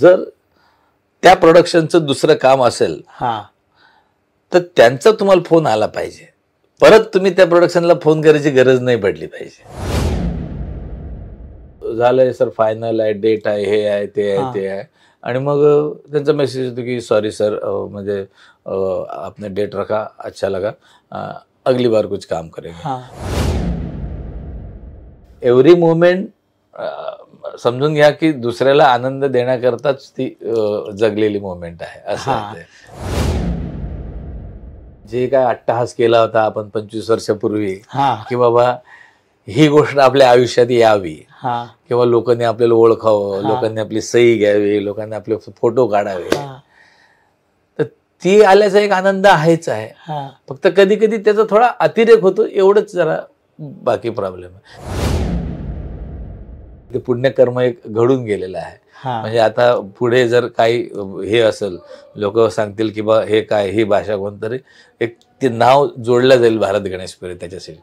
जर त्या प्रोडक्शनचं दुसरं काम असेल तर त्यांचा तुम्हाला फोन आला पाहिजे, परत तुम्ही त्या प्रोडक्शनला फोन करायची गरज नाही पडली पाहिजे. झालंय सर, फायनल आहे, डेट आहे, हे आहे, ते आहे, ते आहे, आणि मग त्यांचा मेसेज येतो की सॉरी सर, म्हणजे आपने डेट रखा, अच्छा लगा, अगली बार कुछ काम करेंगे. एव्हरी मोमेंट समजून घ्या की दुसऱ्याला आनंद देण्याकरताच ती जगलेली मोमेंट आहे असं. जे काय अट्टहास केला होता आपण 25 वर्षापूर्वी की बाबा ही गोष्ट आपल्या आयुष्यात यावी किंवा लोकांनी आपल्याला ओळखावं, लोकांनी आपली सही घ्यावी, लोकांनी आपले फोटो काढावे, तर ती आल्याचा एक आनंद आहेच आहे. फक्त कधी कधी त्याचा थोडा अतिरेक होतो, एवढंच जरा बाकी प्रॉब्लेम आहे. ते पुण्यकर्म एक घडून गेलेलं आहे. म्हणजे आता पुढे जर काही हे असेल, लोक सांगतील की बा हे काय, ही भाषा कोणतरी, एक ते नाव जोडलं जाईल भारत गणेश पुरे त्याच्यासाठी.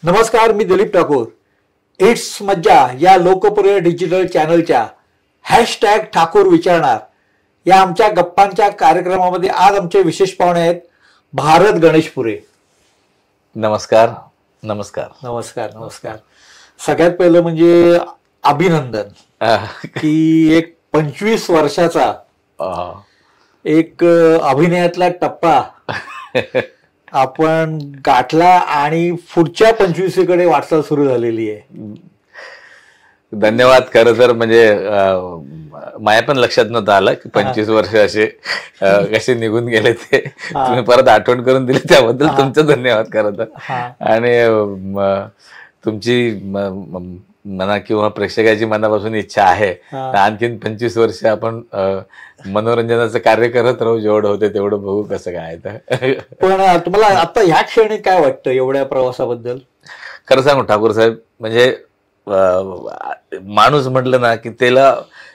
नमस्कार, मी दिलीप ठाकूर. इट्स मज्जा या लोकप्रिय डिजिटल चॅनलच्या हॅशटॅग ठाकूर विचारणार या आमच्या गप्पांच्या कार्यक्रमामध्ये आज आमचे विशेष पाहुणे आहेत भारत गणेश पुरे. नमस्कार. नमस्कार. नमस्कार. नमस्कार. सगळ्यात पहिलं म्हणजे अभिनंदन की एक 25 वर्षाचा एक अभिनयातला टप्पा आपण गाठला आणि पुढच्या 25कडे वाटचाल सुरू झालेली आहे. धन्यवाद. खरं तर म्हणजे माझ्या पण लक्षात नव्हतं आलं की 25 वर्ष असे कसे निघून गेले, ते तुम्ही परत आठवण करून दिली, त्याबद्दल तुमचं धन्यवाद. खरं तर आणि तुमची मना किंवा प्रेक्षकाची मनापासून इच्छा आहे आणखीन 25 वर्ष आपण मनोरंजनाचं कार्य करत राहू, जेवढं होते तेवढं बघू कसं काय. पण तुम्हाला आता ह्या क्षणी काय वाटतं एवढ्या प्रवासाबद्दल? खरं सांगू ठाकूर साहेब, म्हणजे माणूस म्हटलं ना की त्याला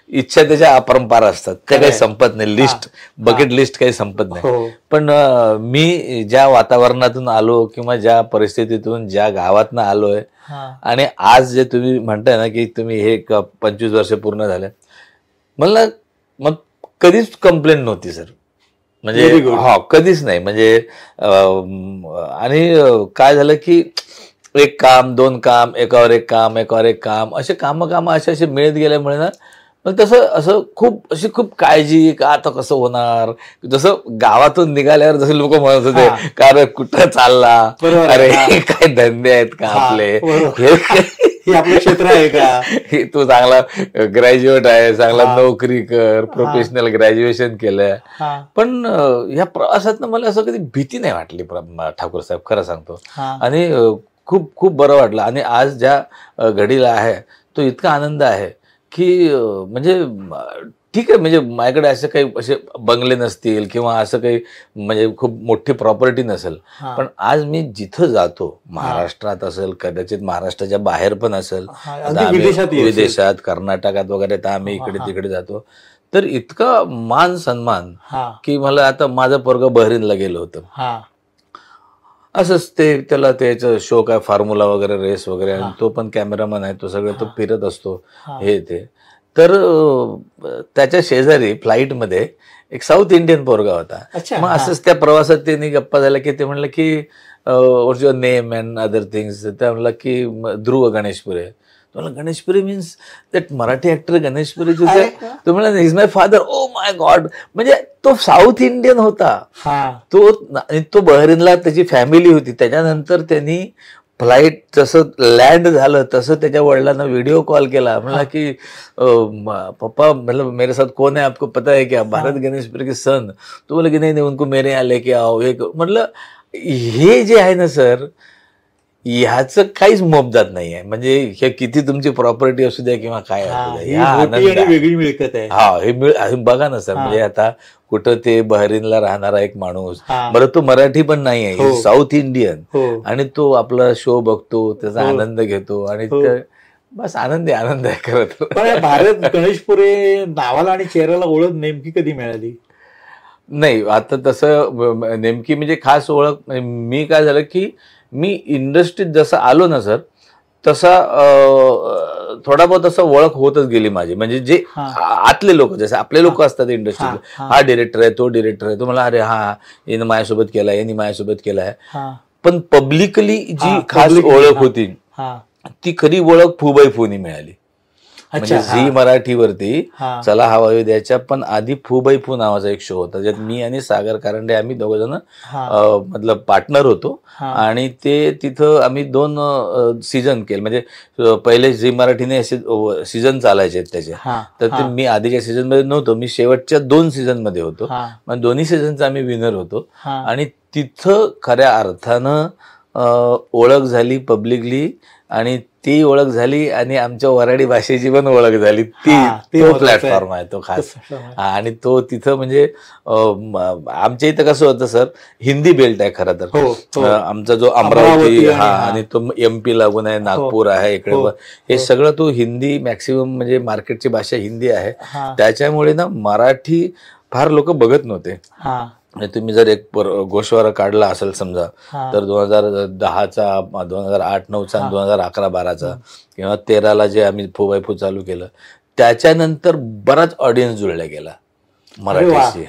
इच्छा त्याच्या अपरंपार असतात, त्या काही संपत नाही. लिस्ट, बकेट लिस्ट काही संपत नाही. पण मी ज्या वातावरणातून आलो किंवा ज्या परिस्थितीतून, ज्या गावातनं आलोय, आणि आज जे तुम्ही म्हणताय ना की तुम्ही हे 25 वर्ष पूर्ण झाले, मला मग कधीच कंप्लेंट नव्हती सर. म्हणजे कधीच नाही. म्हणजे आणि काय झालं की एक काम, दोन काम, एकावर एक काम, एकावर एक काम, असे काम असे मिळत गेल्यामुळे ना मग तसं असं खूप काळजी का आता कसं होणार. जसं गावातून निघाल्यावर जसं लोक म्हणत होते का रे कुठं चालला, अरे काय धंदे आहेत का आपले, हे आपलं क्षेत्र आहे का, तू चांगला ग्रॅज्युएट आहे, चांगला नोकरी कर, प्रोफेशनल ग्रॅज्युएशन केलंय. पण या प्रवासात मला असं कधी भीती नाही वाटली ठाकूर साहेब, खरं सांगतो. आणि खूप बरं वाटलं. आणि आज ज्या घडीला आहे तो इतका आनंद आहे की म्हणजे ठीक आहे, म्हणजे माझ्याकडे असं काही असे बंगले नसतील किंवा असं काही म्हणजे खूप मोठी प्रॉपर्टी नसेल, पण आज मी जिथं जातो, महाराष्ट्रात असेल, कदाचित महाराष्ट्राच्या बाहेर पण असेल, विदेशात, कर्नाटकात वगैरे, तर आम्ही इकडे तिकडे जातो, तर इतका मान सन्मान की मला आता माझं पोरगं बहरीनला गेलं होतं, असंच ते त्याला त्याचं शो काय फॉर्म्युला वगैरे, रेस वगैरे, आणि तो पण कॅमेरामन आहे, तो सगळं तो फिरत असतो हे ते. तर त्याच्या शेजारी फ्लाईटमध्ये एक साऊथ इंडियन पोरगा होता. मग असंच त्या प्रवासात त्यांनी गप्पा झाल्या की ते म्हणलं की what's your name and other things. त्या म्हणला की Dhruv Ganeshpure. Ganeshpuri means that Marathi actor Ganeshpuri जो आहे, तो म्हणला is my father. Oh my god. म्हणजे तो साऊथ इंडियन होता, तो बहरीनला त्याची फॅमिली होती. त्याच्यानंतर त्यांनी फ्लाईट जसं लँड झालं तसं त्याच्या वडिलांना व्हिडिओ कॉल केला, म्हणला की पप्पा मतलब मेरे साथ कौन है आपको पता है क्या, भारत गणेशपुरे के सन. तो बोला की नाही उनको मेरे यहाँ लेके आओ. हे म्हटलं हे जे आहे ना सर, ह्याचं काहीच मोप जात नाहीये. म्हणजे हे किती तुमची प्रॉपर्टी असू द्या किंवा काय असू द्या, वेगळी मिळकत आहे. हे बघा ना सर. म्हणजे आता कुठं ते बहरीनला राहणारा एक माणूस, बरं तो मराठी पण नाही आहे, साऊथ इंडियन, आणि तो आपला शो बघतो, त्याचा आनंद घेतो, आणि बस आनंद आहे खरं तर. भारत गणेशपुरे नावाला आणि चेहऱ्याला ओळख नेमकी कधी मिळाली? नाही, आता तसं नेमकी म्हणजे खास ओळख मी काय झालं की मी इंडस्ट्रीत जसं आलो ना सर, तसा थोडा बहुत असं ओळख होतच गेली माझी. म्हणजे जे आतले लोक, जसे आपले लोक असतात इंडस्ट्रीत, हा डिरेक्टर आहे, तो डिरेक्टर आहे, तो मला अरे हा याने माझ्यासोबत केलाय, यांनी माझ्यासोबत केलाय. पण पब्लिकली जी खास ओळख होती ती खरी ओळख फूबाई फूनी मिळाली. म्हणजे झी मराठीवरती चला हवा येऊ द्याच्या पण आधी फूबाई फू नावाचा एक शो होता, ज्यात मी आणि सागर कारंडे आम्ही दोघं जण मतलब पार्टनर होतो. आणि ते तिथं आम्ही 2 सीझन केले. म्हणजे पहिले झी मराठीने असे सीझन चालायचे त्याचे, तर ते मी आधीच्या सीझन मध्ये नव्हतो, मी शेवटच्या 2 सीझन मध्ये होतो. मग दोन्ही सीझनचा आम्ही विनर होतो. आणि तिथं खऱ्या अर्थानं ओळख झाली पब्लिकली, आणि ती ओळख झाली आणि आमच्या वऱ्हाडी भाषेची पण ओळख झाली. तो प्लॅटफॉर्म आहे तो खास. आणि तो तिथं म्हणजे आमच्या इथं कसं होतं सर, हिंदी बेल्ट आहे खरं तर. आमचा जो अमरावती आणि तो MP लागून आहे, नागपूर आहे इकडे, हे सगळं तो हिंदी मॅक्सिमम म्हणजे मार्केटची भाषा हिंदी आहे. त्याच्यामुळे ना मराठी फार लोक बघत नव्हते. तुम्ही जर एक गोषवारा काढला असेल समजा, तर 2010चा, 2008-9चा, 2011-12चा किंवा 13ला जे आम्ही फूबाई फू चालू केलं, त्याच्यानंतर बराच ऑडियन्स जुळला गेला मराठीशी.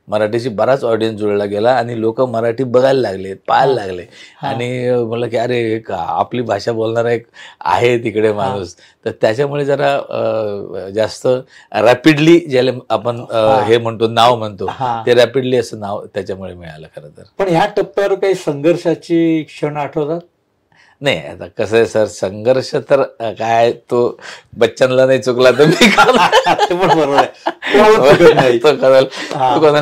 मराठीशी बराच ऑडियन्स जुळला गेला आणि लोक मराठी बघायला लागले, पाहायला लागले. आणि म्हणलं की अरे आपली भाषा बोलणारा एक आहे तिकडे माणूस. तर त्याच्यामुळे जरा जास्त रॅपिडली ज्याला आपण हे म्हणतो, नाव म्हणतो, ते रॅपिडली असं नाव त्याच्यामुळे मिळालं खरं तर. पण ह्या टप्प्यावर काही संघर्षाची क्षण आठवतात? नाही, आता कसं आहे सर, संघर्ष तर काय, तो बच्चनला नाही चुकला तर मी कोणाला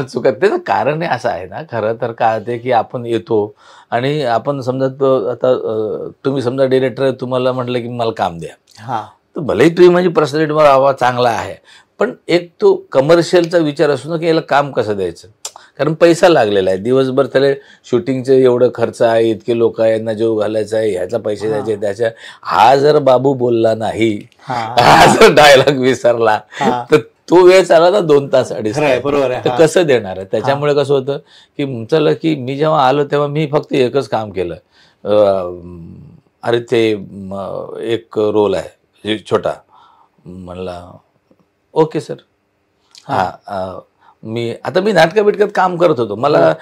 चुकत. त्याचं कारण असं आहे ना, खरं तर काय होते की आपण येतो आणि आपण समजा आता तुम्ही समजा डिरेक्टर आहे, तुम्हाला म्हटलं की मला काम द्या, तर भलेही तुम्ही माझी पर्सनॅलिटी मला हवा चांगला आहे, पण एक तो कमर्शियलचा विचार असतो ना की याला काम कसं द्यायचं. कारण पैसा लागलेला आहे, दिवसभर त्याला शूटिंगचं एवढं खर्च आहे, इतके लोक आहे, यांना जेव घालायचा आहे, ह्याचा पैसे द्यायचे, त्याच्या हा जर बाबू बोलला नाही, हा जर डायलॉग विसरला, तर तो वेळ चालला ना 2 तास 2.5 तास, तर कसं देणार आहे. त्याच्यामुळे कसं होतं की चला की मी जेव्हा आलो तेव्हा मी फक्त एकच काम केलं. अरे ते एक रोल आहे छोटा, म्हणला ओके सर. मी नाटका बिटकात काम करत होतो, मला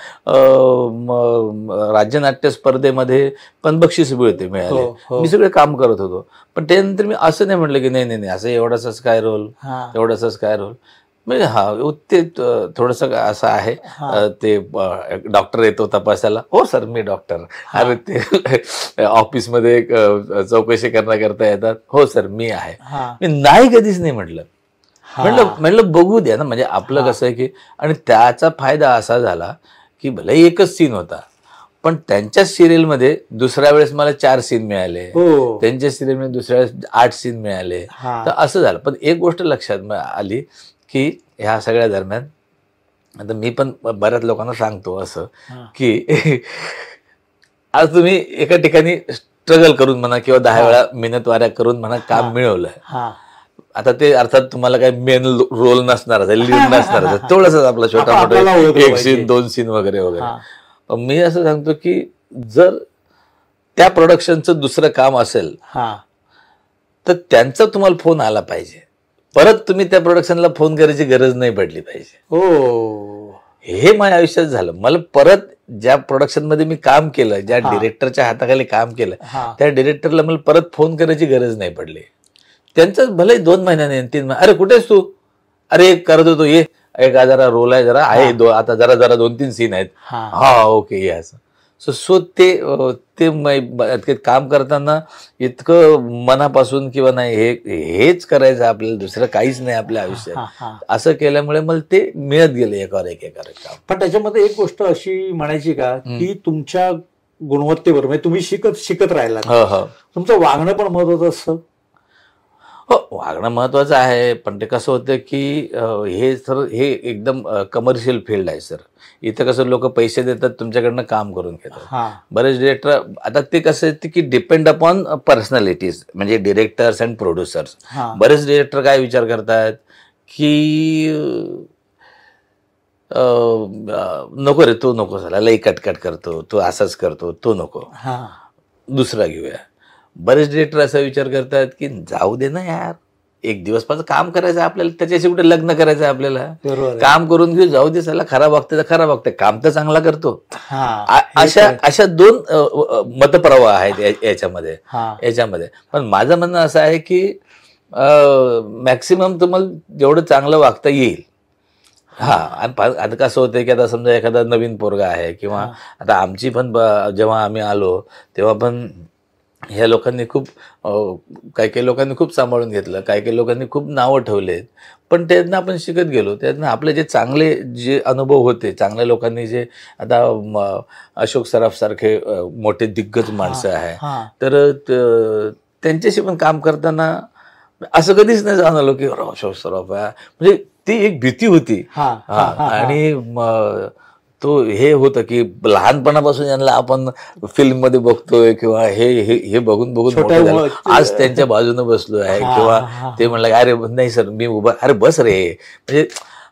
राज्य नाट्य स्पर्धेमध्ये पण बक्षीस मिळाले, मी सगळे काम करत होतो. पण त्यानंतर मी असं नाही म्हटलं की नाही असं एवढाच काय रोल, एवढाच काय रोल. म्हणजे ते थोडस असं आहे, ते डॉक्टर येतो तपासायला, हो सर मी डॉक्टर. अरे ते ऑफिसमध्ये चौकशी करण्याकरता येतात, हो सर मी आहे. मी नाही कधीच नाही म्हटलं. म्हणलं बघू द्या ना. म्हणजे आपलं कसं आहे की, आणि त्याचा फायदा असा झाला की भले एकच सीन होता, पण त्यांच्या सिरियलमध्ये दुसऱ्या वेळेस मला 4 सीन मिळाले, त्यांच्या सिरियलमध्ये दुसऱ्या वेळेस 8 सीन मिळाले. तर असं झालं. पण एक गोष्ट लक्षात आली की ह्या सगळ्या दरम्यान, आता मी पण बऱ्याच लोकांना सांगतो असं की आज तुम्ही एका ठिकाणी स्ट्रगल करून म्हणा किंवा 10 वेळा मेहनत वाऱ्या करून म्हणा काम मिळवलं. आता ते अर्थात तुम्हाला काही मेन रोल नसणार, लीड नसणार, तेवढंच आपला छोटा मोठा 1 सीन 2 सीन वगैरे वगैरे. मी असं सांगतो की जर त्या प्रोडक्शनचं दुसरं काम असेल तर त्यांचा तुम्हाला फोन आला पाहिजे, परत तुम्ही त्या प्रोडक्शनला फोन करायची गरज नाही पडली पाहिजे. हे माझ्या आयुष्यात झालं. मला परत ज्या प्रोडक्शन मध्ये मी काम केलं, ज्या डिरेक्टरच्या हाताखाली काम केलं, त्या डिरेक्टरला मला परत फोन करायची गरज नाही पडली. त्यांचं भले 2 महिन्याने 3 महिने, अरे कुठेस तू, अरे करत होतो, ये एक जरा रोल आहे, जरा आहे, आता जरा 2-3 सीन आहेत, ओके ये असं. सो ते काम करताना इतकं मनापासून किंवा नाही हेच करायचं आपल्याला, दुसरं काहीच नाही आपल्या आयुष्यात, असं केल्यामुळे मला ते मिळत गेले एकावर एक काम. पण त्याच्यामध्ये एक गोष्ट अशी म्हणायची का की तुमच्या गुणवत्तेवर म्हणजे तुम्ही शिकत राहिला, तुमचं वागणं पण महत्वाचं असतं. हो, वागणं महत्वाचं आहे, पण ते कसं होतं की हे एकदम कमर्शियल फील्ड आहे सर. इथं कसं लोक पैसे देतात, तुमच्याकडनं काम करून घेतात. बरेच डिरेक्टर आता ते कसं आहे की डिपेंड अपॉन पर्सनॅलिटीज, म्हणजे डिरेक्टर्स अँड प्रोड्युसर्स. बरेच डिरेक्टर काय विचार करतात की नको रे, तो नको झाला, लई कटकट करतो, तो असाच करतो, तो नको, दुसरा घेऊया. बरेच डिरेक्टर असा विचार करतात की जाऊ दे ना यार, एक दिवस पाच काम करायचं आपल्याला, त्याच्याशी कुठे लग्न करायचं आपल्याला, काम करून घेऊ, जाऊ दे, त्याला खराब वागते तर खराब वागते, काम तर चांगला करतो. अशा दोन मतप्रवाह आहेत याच्यामध्ये. पण माझं म्हणणं असं आहे की मॅक्सिमम तुम्हाला जेवढं चांगलं वागता येईल. आता कसं होतं की आता समजा एखादा नवीन पोरगा आहे, किंवा आता आमची पण जेव्हा आम्ही आलो तेव्हा पण ह्या लोकांनी खूप काही लोकांनी खूप सांभाळून घेतलं, काही लोकांनी खूप नावं ठेवलेत, पण त्यातनं आपण शिकत गेलो. त्यातनं आपले जे चांगले जे अनुभव होते, चांगल्या लोकांनी जे, आता अशोक सराफ सारखे मोठे दिग्गज माणसं आहे, तर त्यांच्याशी पण काम करताना असं कधीच नाही जाणवलं की अशोक सराफ आहे, म्हणजे ती एक भीती होती. आणि तो हे होतं की लहानपणापासून यांना आपण फिल्म मध्ये बघतोय, किंवा हे बघून मोठं झालं, आज त्यांच्या बाजूने बसलो आहे, किंवा ते म्हणलं अरे नाही सर मी उभा, अरे बस रे, म्हणजे.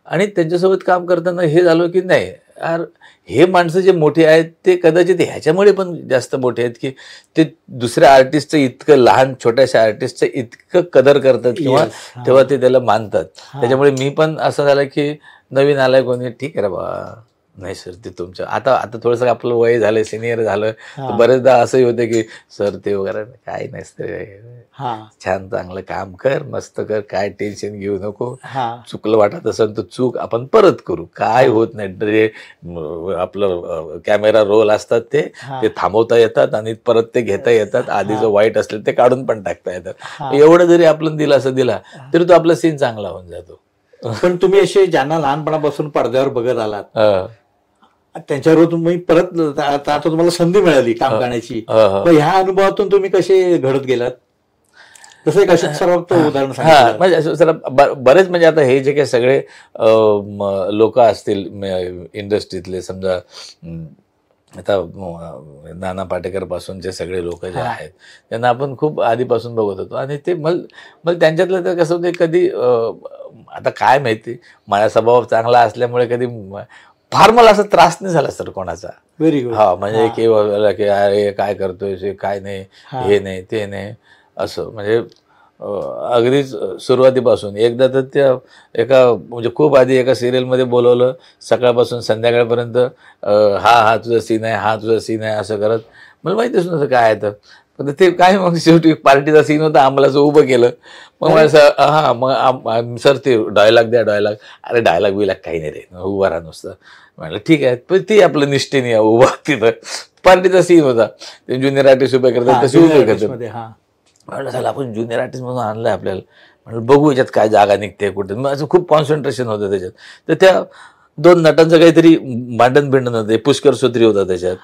आणि त्यांच्यासोबत काम करताना हे झालं की नाही यार, हे माणसं जे मोठे आहेत ते कदाचित ह्याच्यामुळे पण जास्त मोठे आहेत की ते दुसऱ्या आर्टिस्टचं इतकं, लहान छोट्याशा आर्टिस्टचं इतकं कदर करतात, किंवा तेव्हा ते त्याला मानतात. त्याच्यामुळे मी पण असं झालं की नवीन आलाय कोणी, ठीक आहे रे बा, नाही सर ते तुमचं, आता थोडंसं आपलं वय झालं, सिनियर झालं, तर बरेचदा असंही होतं की सर ते वगैरे काही नसतं, छान चांगलं काम कर, मस्त कर, काय टेन्शन घेऊ नको, चुकलं वाटत असेल तर चूक आपण परत करू, काय होत नाही. आपलं कॅमेरा रोल असतात ते थांबवता येतात आणि परत ते घेता येतात, आधी जो वाईट असेल ते काढून पण टाकता येतात. एवढं जरी आपण दिला तरी तो आपला सीन चांगला होऊन जातो. पण तुम्ही असे ज्यांना लहानपणापासून पडद्यावर बघत आलात, त्यांच्यावर तुम्ही परत आता तुम्हाला संधी मिळाली काम करण्याची, ह्या अनुभवातून तुम्ही कसे घडत गेलात? तसं एक अशोक सराफचं उदाहरण सांगा. म्हणजे बरेच, म्हणजे आता हे जे काही सगळे लोक असतील इंडस्ट्रीतले, समजा आता नाना पाटेकर पासूनचे सगळे लोक जे आहेत त्यांना आपण खूप आधीपासून बघत होतो. आणि ते मला त्यांच्यातलं तर कसं होतं, कधी आता काय माहिती, माझा स्वभाव चांगला असल्यामुळे कधी फार मला असा त्रास नाही झाला सर कोणाचा. Very good. म्हणजे की अरे काय करतोय, काय नाही, हे नाही ते नाही, असं. म्हणजे अगदीच सुरुवातीपासून एकदा तर त्या म्हणजे खूप आधी एका सिरियलमध्ये बोलवलं, सकाळपासून संध्याकाळपर्यंत हा तुझा सीन आहे, हा तुझा सीन आहे, असं करत. मला माहितीच नव्हतं काय आहे तर. पण ते काय, मग शेवटी पार्टीचा सीन होता, आम्हाला असं उभं केलं. मग मला मग सर ते डायलॉग द्या, डायलॉग. अरे डायलॉग बिलाग काही नाही रे, उभा राहा नुसतं. म्हटलं ठीक आहे. पण ती आपलं निष्ठेने उभा, तिथं पार्टीचा सीन होता, ते ज्युनियर आर्टिस्ट उभे करतात तसे उभे करतात. म्हटलं झालं आपण ज्युनियर आर्टिस्ट म्हणून आणलंय आपल्याला, म्हटलं बघू याच्यात काय जागा निघते कुठे. मग असं खूप कॉन्सन्ट्रेशन होतं त्याच्यात. तर त्या दोन नटांचं काहीतरी भांडण होतं, पुष्कर सूत्री होता त्याच्यात,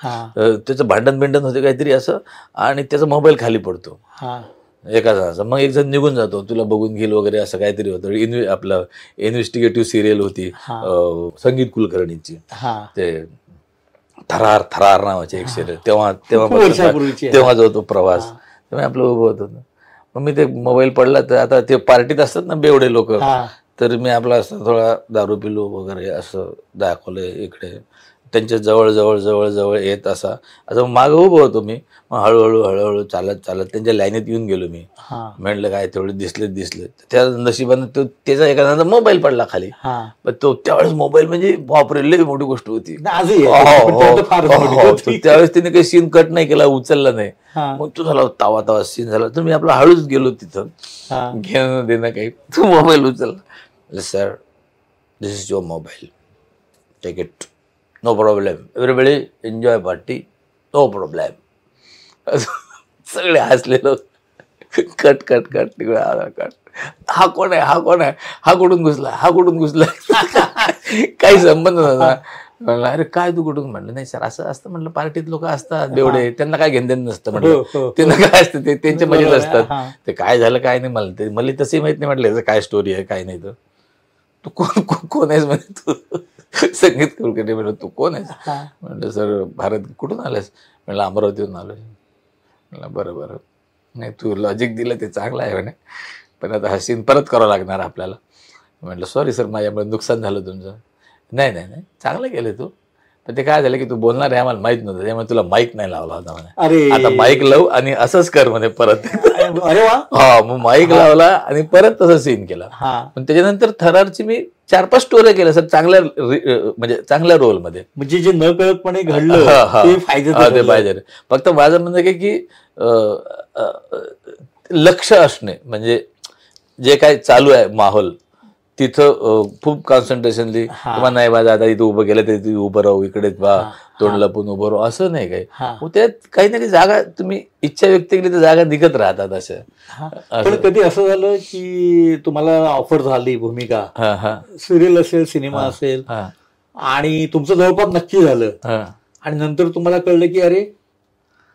त्याचं भांडण होतं काहीतरी असं, आणि त्याचा मोबाईल खाली पडतो एका जणाचा. मग एक जण निघून जातो, तुला बघून घेईल वगैरे असं काहीतरी होतं. आपलं इन्व्हेस्टिगेटिव्ह सिरियल होती संगीत कुलकर्णीची, ते थरार नावाची एक सिरियल. तेव्हा जो तो प्रवास, तेव्हा आपलं उभं होतं. मग मी ते मोबाईल पडला, तर आता ते पार्टीत असतात ना बेवडे लोक, तर मी आपला असं थोडा दारू पिलो वगैरे असं दाखवलंय इकडे, त्यांच्या जवळ येत असं मागं उभं होतो मी. मग हळूहळू चालत त्यांच्या लाईनीत येऊन गेलो मी. म्हटलं काय तेवढे दिसले. त्या नशिबानं त्याचा एखादा मोबाईल पडला खाली. पण तो त्यावेळेस मोबाईल म्हणजे बापरे लई मोठी गोष्ट होती. त्यावेळेस त्याने काही सीन कट नाही केला, उचलला नाही. मग तो झाला तावा सीन झाला. तर मी आपला हळूच गेलो तिथं, घेणं देणं काही. तो मोबाईल उचलला. Sir this is your mobile, take it, no problem, everybody enjoy party, no problem. सगळे हसलेलो. कट तिकडे हा कोण आहे, हा कुठून घुसला काही संबंध नव्हता. म्हणलं अरे काय तू कुठून? म्हणलं नाही सर असं असतं. म्हणलं पार्टीत लोक असतात बेवडे, त्यांना काय घेणं नसतं. म्हटलं त्यांना काय असतं, ते त्यांच्या मजेत असतात. ते काय झालं काय नाही मला तसंही माहित नाही. म्हटलं काय स्टोरी आहे काय नाही. तर तू कोण आहेस म्हणे, तू संगीत कुलकर्णी. म्हणलं तू कोण आहेस? म्हटलं सर भारत. कुठून आलास? म्हणलं अमरावतीहून आलोय. म्हणलं बरं नाही तू लॉजिक दिलं ते चांगलं आहे म्हणे, पण आता हा सीन परत करावं लागणार आपल्याला. म्हटलं सॉरी सर माझ्यामुळे नुकसान झालं तुमचं. नाही चांगलं केलं तू. तर ते काय झालं की तू बोलणार आहे आम्हाला माहित नव्हतं, त्यामुळे तुला माईक नाही लावला होता म्हणे. अरे आता माईक लावू आणि असंच कर म्हणे परत. अरे वा. हा, मग माईक लावला आणि परत तसं सीन केला. पण त्याच्यानंतर थरारची मी 4-5 स्टोऱ्या केल्या सर, चांगल्या म्हणजे चांगल्या रोलमध्ये. म्हणजे जे न कळतपणे घडलं ते पाहिजे. फक्त माझं म्हणणं काय की लक्ष असणे, म्हणजे जे काय चालू आहे माहोल तिथं खूप कॉन्सन्ट्रेशनली, किंवा नाही माझं आता इथं उभं केलं तर तिथे उभं राहू, इकडे तोंड लपून उभं राहू, असं नाही काही. त्यात काही ना काही जागा तुम्ही इच्छा व्यक्त केली तर जागा निघत राहतात अशा. पण कधी असं झालं की तुम्हाला ऑफर झाली भूमिका, सिरियल असेल, सिनेमा असेल, आणि तुमचं जवळपास नक्की झालं, आणि नंतर तुम्हाला कळलं की अरे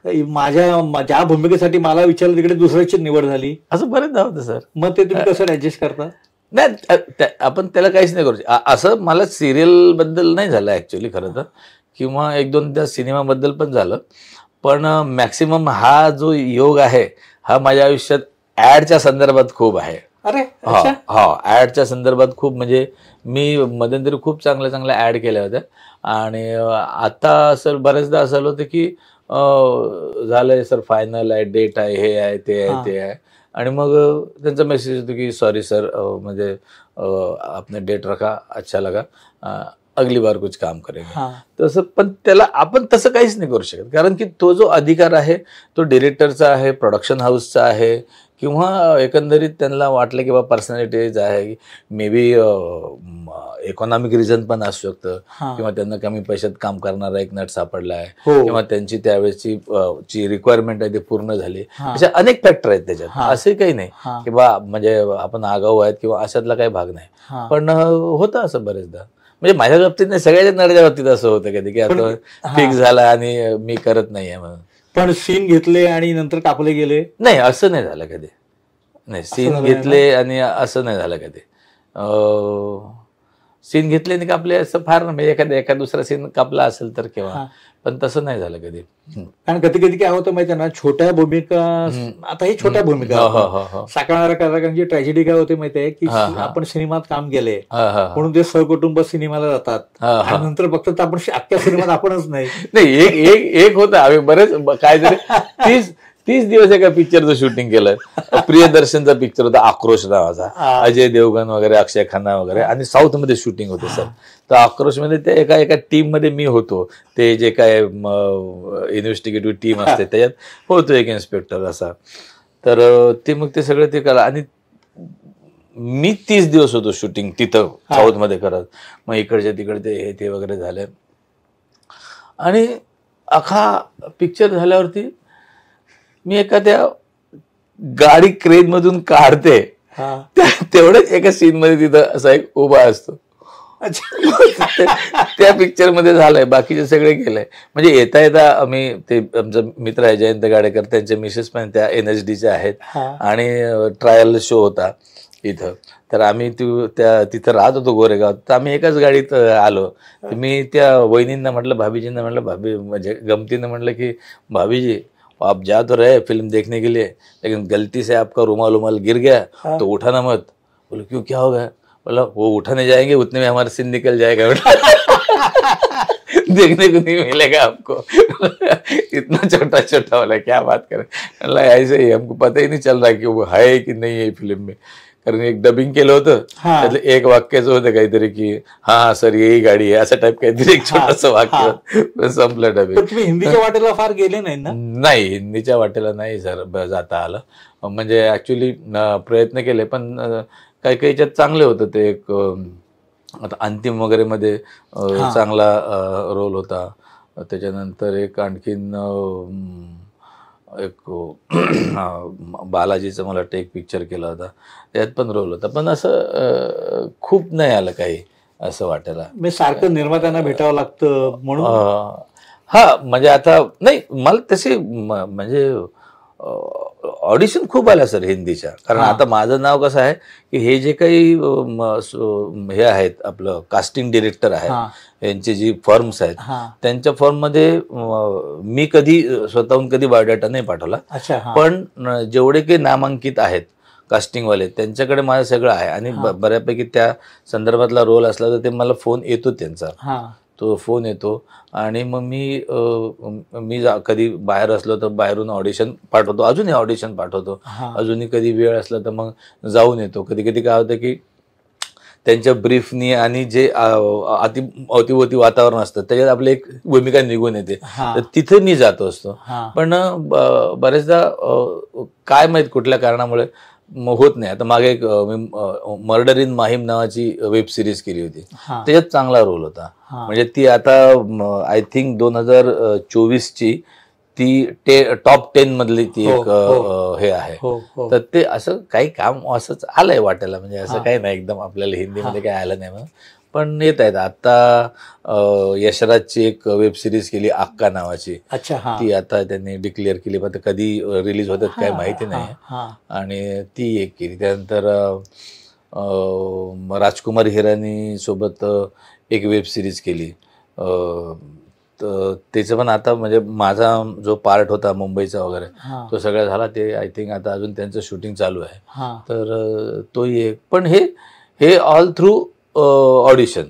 ज्या भूमिकेसाठी मला विचारलं तिकडे दुसऱ्याची निवड झाली, असं बरेच होतं सर. मग ते तुम्ही कसं ऍडजस्ट करता? नाही, आपण त्याला काहीच नाही करू. असं मला सिरियल बद्दल नाही झालं ऍक्च्युली खरं तर, किंवा 1-2 त्या सिनेमाबद्दल पण झालं. पण मॅक्सिमम हा जो योग आहे हा माझ्या आयुष्यात ऍडच्या संदर्भात खूप आहे. अरे हा, ऍडच्या संदर्भात खूप, म्हणजे मी मध्यंतरी खूप चांगल्या ऍड केल्या होत्या. आणि आता असं बऱ्याचदा असं होतं की झालंय सर, फायनल आहे, डेट आहे, हे आहे, ते आहे, ते आहे, आणि मग त्यांचा मेसेज येतो की सॉरी सर, म्हणजे आपने डेट रखा, अच्छा लगा, अगली बार कुछ काम करेंगे. तसं पण त्याला आपण तसं काहीच नाही करू शकत, कारण की तो जो अधिकार आहे तो डिरेक्टरचा आहे, प्रोडक्शन हाऊसचा आहे, किंवा एकंदरीत त्यांना वाटलं की बाबा पर्सनॅलिटीज आहे, मे बी इकॉनॉमिक रिझन पण असू शकतं, किंवा त्यांना कमी पैशात काम करणारा एक नट सापडला आहे, किंवा त्यांची त्यावेळेची रिक्वायरमेंट आहे ती पूर्ण झाली. अशा अनेक फॅक्टर आहेत त्याच्यात, असे काही नाही की बा म्हणजे आपण आगाऊ आहेत किंवा अशातला काही भाग नाही. पण होतं असं बरेचदा, म्हणजे माझ्या बाबतीत नाही, सगळ्याच्या नरच्या बाबतीत असं होतं कधी की आता फिक्स झाला आणि मी करत नाहीये म्हणून. पण सीन घेतले आणि नंतर कापले गेले? नाही, असं नाही झालं कधी. नाही, सीन घेतले आणि असं नाही झालं कधी. सीन घेतले आणि कापले असं फार नाही, म्हणजे एका दुसरा सीन कापला असेल तर केव्हा, पण तसं नाही झालं कधी. कारण कधी कधी काय होतं माहिती आहे ना, छोट्या भूमिका, आता ही छोट्या भूमिका साकारणाऱ्या कलाकारांची ट्रॅजेडी काय होते माहिती आहे की आपण सिनेमात काम केले म्हणून ते सहकुटुंब सिनेमाला जातात, आणि नंतर बघतात आपण अख्ख्या सिनेमात आपणच नाही. एक होतं, आम्ही बरेच काय तरी 30 दिवस एका पिक्चरचं शूटिंग केलं. प्रियदर्शनचा पिक्चर होता आक्रोश नावाचा, अजय देवगण वगैरे, अक्षय खन्ना वगैरे, आणि साऊथ मध्ये शूटिंग होते सर. तर आक्रोश मध्ये त्या एका टीम मध्ये मी होतो, ते जे काय इन्व्हेस्टिगेटिव्ह टीम असते त्याच्यात होतो एक इन्स्पेक्टर असा. तर ते मग ते सगळं ते करा, आणि मी 30 दिवस होतो शूटिंग तिथं साऊथ मध्ये करत. मग इकडचे तिकडचे हे ते वगैरे झाले, आणि अख्खा पिक्चर झाल्यावरती मी एखाद्या गाडी क्रेन मधून काढते, तेवढंच एका सीन मध्ये तिथं असा एक उभा असतो. त्या पिक्चर मध्ये झालंय, बाकीचे सगळे गेलंय. म्हणजे येता येता आम्ही, ते आमचा मित्र आहे जयंत गाडेकर, त्यांचे मिसेस पण त्या NHDच्या आहेत, आणि ट्रायल शो होता इथं. तर आम्ही तिथं राहत होतो गोरेगाव. तर आम्ही एकाच गाडीत आलो. मी त्या वहिनींना म्हटलं, भाभीजींना म्हटलं, भाभी म्हणजे गमतीनं म्हटलं की भाभीजी आप जा तो रहे फिल्म देखने के लिए, लेकिन गलती से आपका रुमाल गिर गया तो उठाना मत. बोले क्यों, क्या हो गया? बोला वो उठाने जाएंगे उतने में हमारा सीन निकल जाएगा, देखने को नहीं मिलेगा आपको. इतना छोटा छोटा. बोला क्या बात करें, ऐसे ही हमको पता ही नहीं चल रहा कि वो है की नाही आहे फिल्म में. कारण एक डबिंग केलं होतं, त्यातलं एक वाक्याचं होतं काहीतरी की हा सर यही गाडी आहे, असं टाईप काहीतरी एक छोटंसं वाक्य, संपलं डबिंग. तुम्ही हिंदीच्या वाटेला फार गेले नाही ना? नाही, हिंदीच्या वाटेला नाही सर जाता आलं. म्हणजे ऍक्च्युली प्रयत्न केले, पण काही काहीच्यात चांगले होतं ते. एक आता अंतिम वगैरे मध्ये चांगला रोल होता. त्याच्यानंतर एक आणखीन एक बालाजीचं मला एक पिक्चर केला होता, त्यात पण रोल होता. पण असं खूप नाही आलं काही असं वाटायला. मी सारखं निर्मात्यांना भेटावं लागतं म्हणून. हा, म्हणजे आता नाही, मला तशी म्हणजे ऑडिशन खूप आल्या सर हिंदीच्या. कारण आता माझं नाव कसं आहे की हे जे काही हे आहेत, आपलं कास्टिंग डिरेक्टर आहेत, यांची जी फर्म्स आहेत, त्यांच्या फर्ममध्ये मी कधी स्वतःहून कधी बायोडाटा नाही पाठवला. पण जेवढे काही नामांकित आहेत कास्टिंगवाले, त्यांच्याकडे माझं सगळं आहे, आणि बऱ्यापैकी त्या संदर्भातला रोल असला तर ते मला फोन येतो त्यांचा तो फोन येतो आणि मग मी कधी बाहेर असलो तर बाहेरून ऑडिशन पाठवतो, अजूनही ऑडिशन पाठवतो, अजूनही कधी वेळ असला तर मग जाऊन येतो. कधी कधी काय होतं की त्यांच्या ब्रीफनी आणि जे अवतीभोवती वातावरण असतं त्याच्यात आपली एक भूमिका निघून येते, तर तिथे मी जातो असतो. पण बरेचदा काय माहित कुठल्या कारणामुळे होत नाही. आता मागे एक मर्डर इन माहीम नावाची वेब सिरीज केली होती, त्याच्यात चांगला रोल होता. म्हणजे ती आता आय थिंक 2024ची ती टॉप 10 मधली ती एक हे आहे. तर ते असं काही काम असंच आलंय वाटायला, म्हणजे असं काही नाही एकदम आपल्याला हिंदीमध्ये काही आलं नाही म्हणून, पण येत आहेत. आता यशराजची एक वेब सिरीज केली अक्का नावाची, ती आता त्यांनी डिक्लेअर केली, पण कधी रिलीज होतात काय माहिती नाही. आणि ती एक केली. त्यानंतर राजकुमार हिरानी सोबत एक वेब सिरीज केली. त्याचं पण आता म्हणजे माझा जो पार्ट होता मुंबईचा वगैरे तो सगळा झाला. ते आय थिंक आता अजून त्यांचं शूटिंग चालू आहे. तर तोही एक. पण हे ऑल थ्रू ऑडिशन.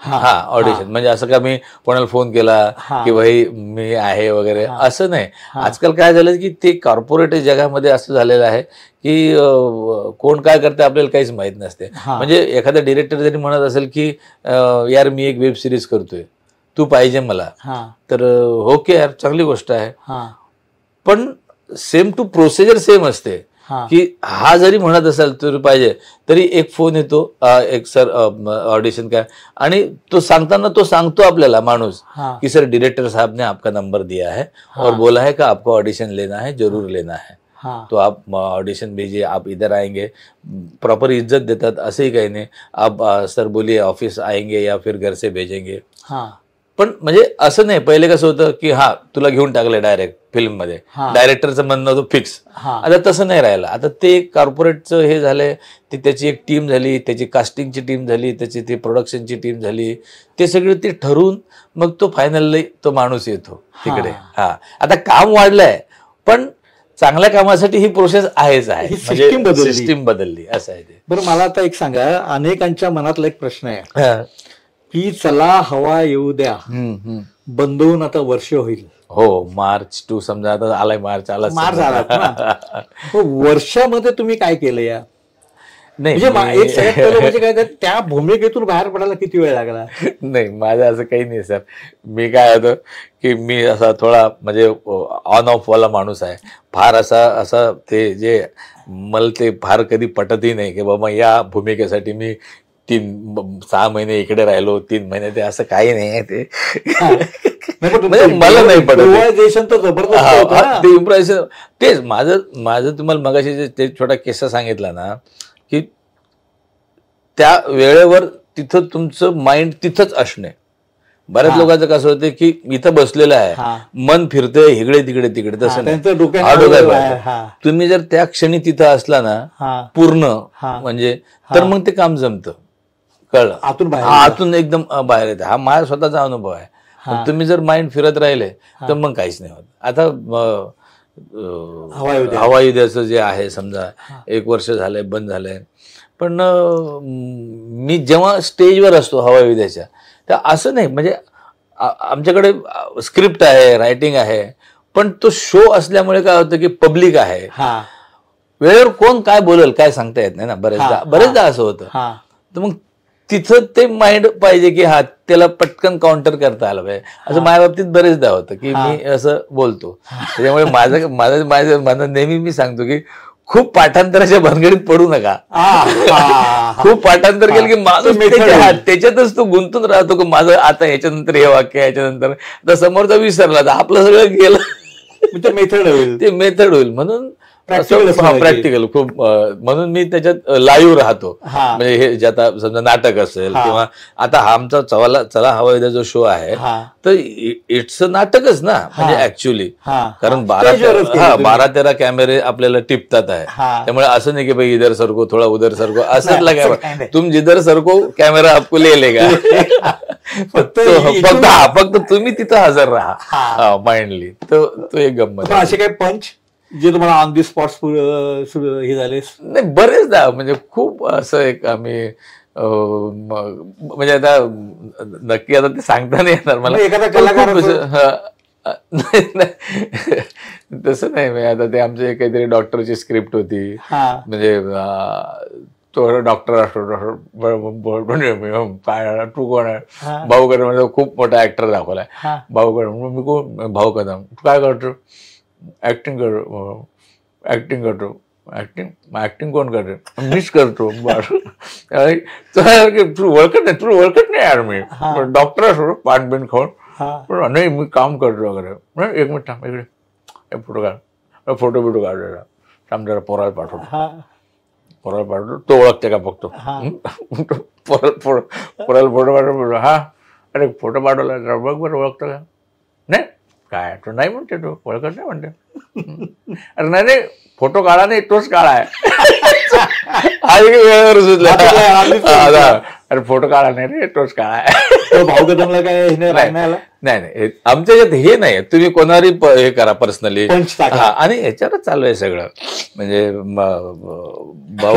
ऑडिशन म्हणजे असं का मी कोणाला फोन केला की भाई मी आहे वगैरे असं नाही. आजकाल काय झालं की ते कॉर्पोरेट जगामध्ये असं झालेलं आहे की कोण काय करते आपल्याला काहीच माहित नसते. म्हणजे एखादा डिरेक्टर जरी म्हणत असेल की यार मी एक वेब सिरीज करतोय, तू पाहिजे मला, तर ओके यार चांगली गोष्ट आहे. पण सेम टू प्रोसिजर सेम असते की हा जरी म्हणत असेल तर पाहिजे, तरी एक फोन येतो, एक सर ऑडिशन काय, आणि तो सांगताना तो सांगतो आपल्याला माणूस की सर डायरेक्टर साहब ने आपका नंबर दिया है और बोला है कि आपको ऑडिशन लेना है, जरूर लेना है, तो आप ऑडिशन भेजिए, आप इधर आएंगे. प्रॉपर इज्जत देतात, असंही काही नाही. आप सर बोलिए ऑफिस आएंगे या फिर घर से भेजेंगे. पण म्हणजे असं नाही. पहिले कसं होतं की तुला घेऊन टाकलं डायरेक्ट फिल्म मध्ये, डायरेक्टरचं म्हणणं होतं फिक्स. आता तसं नाही राहिलं. आता ते कॉर्पोरेटचं हे झालंय, ते त्याची एक टीम झाली, त्याची कास्टिंगची टीम झाली, त्याची ती प्रोडक्शनची टीम झाली, ते सगळं ते ठरवून मग तो फायनली तो माणूस येतो तिकडे. आता काम वाढलंय, पण चांगल्या कामासाठी ही प्रोसेस आहेच आहे. सिस्टीम बदलली असं आहे ते. बरं, मला आता एक सांगा, अनेकांच्या मनातला एक प्रश्न आहे की चला हवा येऊ द्या बंद होऊन आता वर्ष होईल. हो, मार्च टू समजा आता आलाय, मार्च आला. वर्षामध्ये तुम्ही काय केलं या? म्हणजे एक सगळ्यात पहिलं म्हणजे काय, त्या भूमिकेतून बाहेर पडायला किती वेळ लागला? नाही, माझं असं काही नाही सर. मी काय होतं की मी असा थोडा म्हणजे ऑन ऑफ वाला माणूस आहे. फार असा ते जे मला ते फार कधी पटतही नाही की बाबा या भूमिकेसाठी मी 6 महिने इकडे राहिलो, 3 महिने, ते असं काही नाही आहे ते. मला नाही पडत ते इम्प्रेशन. तेच माझं तुम्हाला मगाशी ते छोटा किस्सा सांगितला ना की त्या वेळेवर तिथं तुमचं माइंड तिथंच असणे. बऱ्याच लोकांचं कसं होतं की इथं बसलेलं आहे, मन फिरतंय इकडे तिकडे, तसं नाही. तुम्ही जर त्या क्षणी तिथं असला ना पूर्ण म्हणजे, तर मग ते काम जमतं. कळलं? आतून एकदम बाहेर येते. हा माझा स्वतःचा अनुभव आहे. तुम्ही जर माइंड फिरत राहिले तर मग काहीच नाही होत. आता हवाई द्याचं जे आहे समजा 1 वर्ष झालंय बंद झालंय, पण मी जेव्हा स्टेजवर असतो हवाई द्याच्या, तर असं नाही म्हणजे आमच्याकडे स्क्रिप्ट आहे, रायटिंग आहे, पण तो शो असल्यामुळे काय होतं की पब्लिक आहे, वेळेवर कोण काय बोलेल काय सांगता येत नाही ना. बरेचदा असं होतं. तर मग तिथं ते माइंड पाहिजे की त्याला पटकन काउंटर करता आलं पाहिजे. असं माझ्या बाबतीत बरेचदा होतं की मी असं बोलतो. त्याच्यामुळे माझं नेहमी मी सांगतो की खूप पाठांतराच्या भानगडीत पडू नका. खूप पाठांतर केलं की माणूस त्याच्यातच तो गुंतून राहतो की माझं आता याच्यानंतर हे वाक्य, याच्यानंतर तर समोरचा विसरला, तर आपलं सगळं गेलं. ते मेथड होईल म्हणून प्रॅक्टिकल खूप. म्हणून मी त्याच्यात लाईव्ह राहतो. म्हणजे हे जे आता समजा नाटक असेल किंवा आता हा आमचा चला हवा द्या जो शो आहे, तर इट्स अ नाटकच ना म्हणजे ऍक्च्युअली. कारण 12-13 कॅमेरे आपल्याला टिपतात आहे. त्यामुळे असं नाही की भाई इधर सरको थोडा उधर सरको, असंच लगा तुम जिधर सरको कॅमेरा आपको ले लेगा. फक्त तुम्ही तिथं हजर राहा माइंडली. तो एक गंमत. असे काही पंच जे तुम्हाला ऑन दी स्पॉट हे झाले? नाही, बरेचदा म्हणजे खूप असं एक आम्ही म्हणजे आता नक्की आता ते सांगता नाही येणार मला. एखादा कलाकार तसं नाही. म्हणजे आता ते आमचे काहीतरी डॉक्टरची स्क्रिप्ट होती, म्हणजे तो डॉक्टर असतो, काय तू कोण आहे, भाऊ कदम म्हणजे खूप मोठा ऍक्टर दाखवलाय, भाऊ कदम. मी कोण, भाऊ कदम. तू काय करतो? ऍक्टिंग करतो. ऍक्टिंग करतो. ऍक्टिंग कोण करते? मीच करतो. तू ओळखत नाही यार, मी डॉक्टर असतो, पाठ बिन खाऊन, नाही मी काम करतो वगैरे. एक मिनिट थांब, इकडे फोटो काढ, फोटो बिटो काढलेला थांब, जरा पोराला पाठवतो. तो ओळखते का बघतो. पोराला फोटो पाठवतो. हा, अरे फोटो पाठवला, बघ बरं ओळखतो का? नाही काय तो नाही म्हणते, तो ओळखत नाही म्हणते. अरे नाही फोटो काढा नाही, तोच काळा आहे. वेळेवर सुचला. अरे फोटो काढा नाही रे, तोच काळा आहे. भाऊ कदमला काय नाही, आमच्या याच्यात हे नाही. तुम्ही कोणावरही हे करा पर्सनली, आणि याच्यावरच चालू आहे सगळं. म्हणजे भाऊ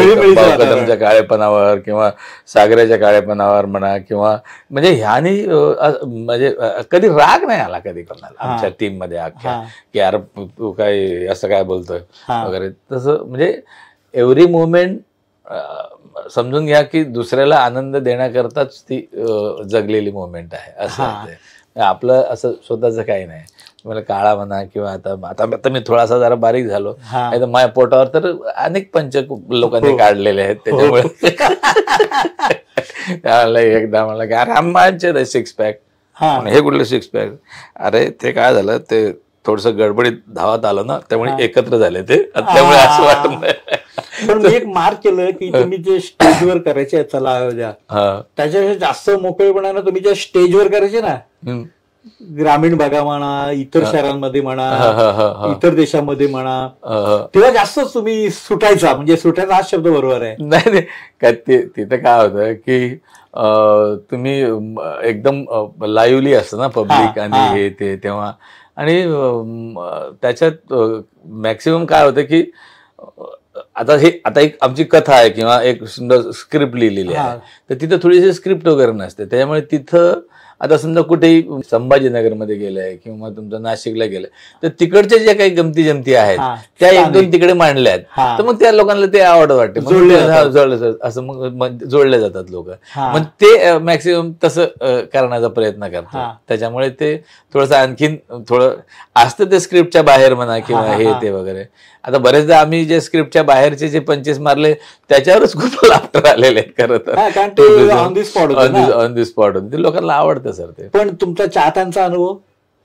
कदमच्या काळेपणावर किंवा सागराच्या काळेपणावर म्हणा, किंवा म्हणजे ह्यानी म्हणजे कधी राग नाही आला कधी कोणाला आमच्या टीम मध्ये अख्ख्या, की यार तू काय असं काय बोलतोय वगैरे. तसं म्हणजे एव्हरी मुवमेंट समजून घ्या की दुसऱ्याला आनंद देण्याकरताच ती जगलेली मुवमेंट आहे असं. आपलं असं स्वतःचं काही नाही. मला काळा म्हणा किंवा आता मी थोडासा जरा बारीक झालो, नाही तर माझ्या पोटावर तर अनेक पंच लोकांनी काढलेले आहेत. त्याच्यामुळे त्याला एकदा मला की अरे आम्हाला 6 पॅक, हे कुठलं 6 पॅक? अरे ते काय झालं, ते थोडस गडबडीत धावत आलं ना, त्यामुळे एकत्र झाले ते, त्यामुळे असं वाटत. पण मी एक मार्क केलं की तुम्ही जे स्टेजवर करायचे चला त्याच्यापेक्षा जास्त मोकळेपणानं तुम्ही जे स्टेजवर करायचे ना, ग्रामीण भागा म्हणा, इतर शहरांमध्ये म्हणा, इतर देशामध्ये म्हणा, तेव्हा जास्त तुम्ही सुटायचा. म्हणजे सुटायचा हा शब्द बरोबर आहे. नाही तिथं काय होतं की तुम्ही एकदम लाईव्हली असतं ना पब्लिक आणि हे ते तेव्हा. आणि त्याच्यात मॅक्सिमम काय होतं की आता एक आमची कथा आहे किंवा एक सुंदर स्क्रिप्ट लिहिलेली आहे, तर तिथं थोडीशी स्क्रिप्ट वगैरे नसते. त्याच्यामुळे तिथं आता समजा कुठेही संभाजीनगरमध्ये गेलंय किंवा तुमचं नाशिकला गेलंय, तर तिकडच्या ज्या काही गमती जमती आहेत त्या 1-2 तिकडे मांडल्या आहेत, तर मग त्या लोकांना ते आवड वाटते, असं मग जोडले जातात लोक. मग ते मॅक्सिमम तसं करण्याचा प्रयत्न करतात. त्याच्यामुळे ते थोडंसं आणखीन थोडं असतं ते स्क्रिप्टच्या बाहेर म्हणा किंवा हे ते वगैरे. आता बरेचदा आम्ही जे स्क्रिप्टच्या बाहेरचे जे पंचेस मारले त्याच्यावरच खूप लाफ्टर आलेले आहेत खरं तर. ऑन दी स्पॉट होते, लोकांना आवडतं सर ते. पण तुमचा चाहत्यांचा अनुभव,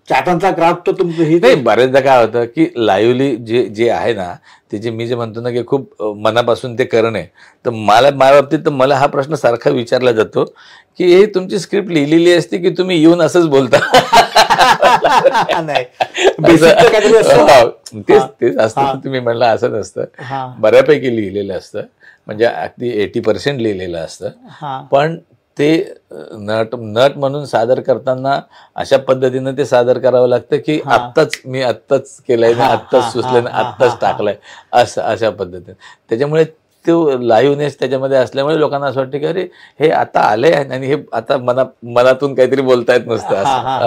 चाहत्यांचा क्राफ्ट तर तुमचं हे नाही. बरेचदा काय होतं की लाईव्हली जे आहे ना, ते जे मी जे म्हणतो ना की खूप मनापासून ते करणे, तर माझ्या बाबतीत तर मला हा प्रश्न सारखा विचारला जातो की हे तुमची स्क्रिप्ट लिहिलेली असते की तुम्ही येऊन असंच बोलता? तेच असतं. तुम्ही म्हणलं असं नसतं, बऱ्यापैकी लिहिलेलं असतं, म्हणजे अगदी 80% लिहिलेलं असतं. पण ते नट म्हणून सादर करताना अशा पद्धतीनं ते सादर करावं लागतं की मी आत्ताच केलंय ना, आत्ताच सुचलंय ना, आत्ताच टाकलंय, असं अशा पद्धतीने. त्याच्यामुळे तो लाईव्हनेस त्याच्यामध्ये असल्यामुळे लोकांना असं वाटतं की अरे हे आता आलंय आणि हे आता मनातून काहीतरी बोलता येत नसतं,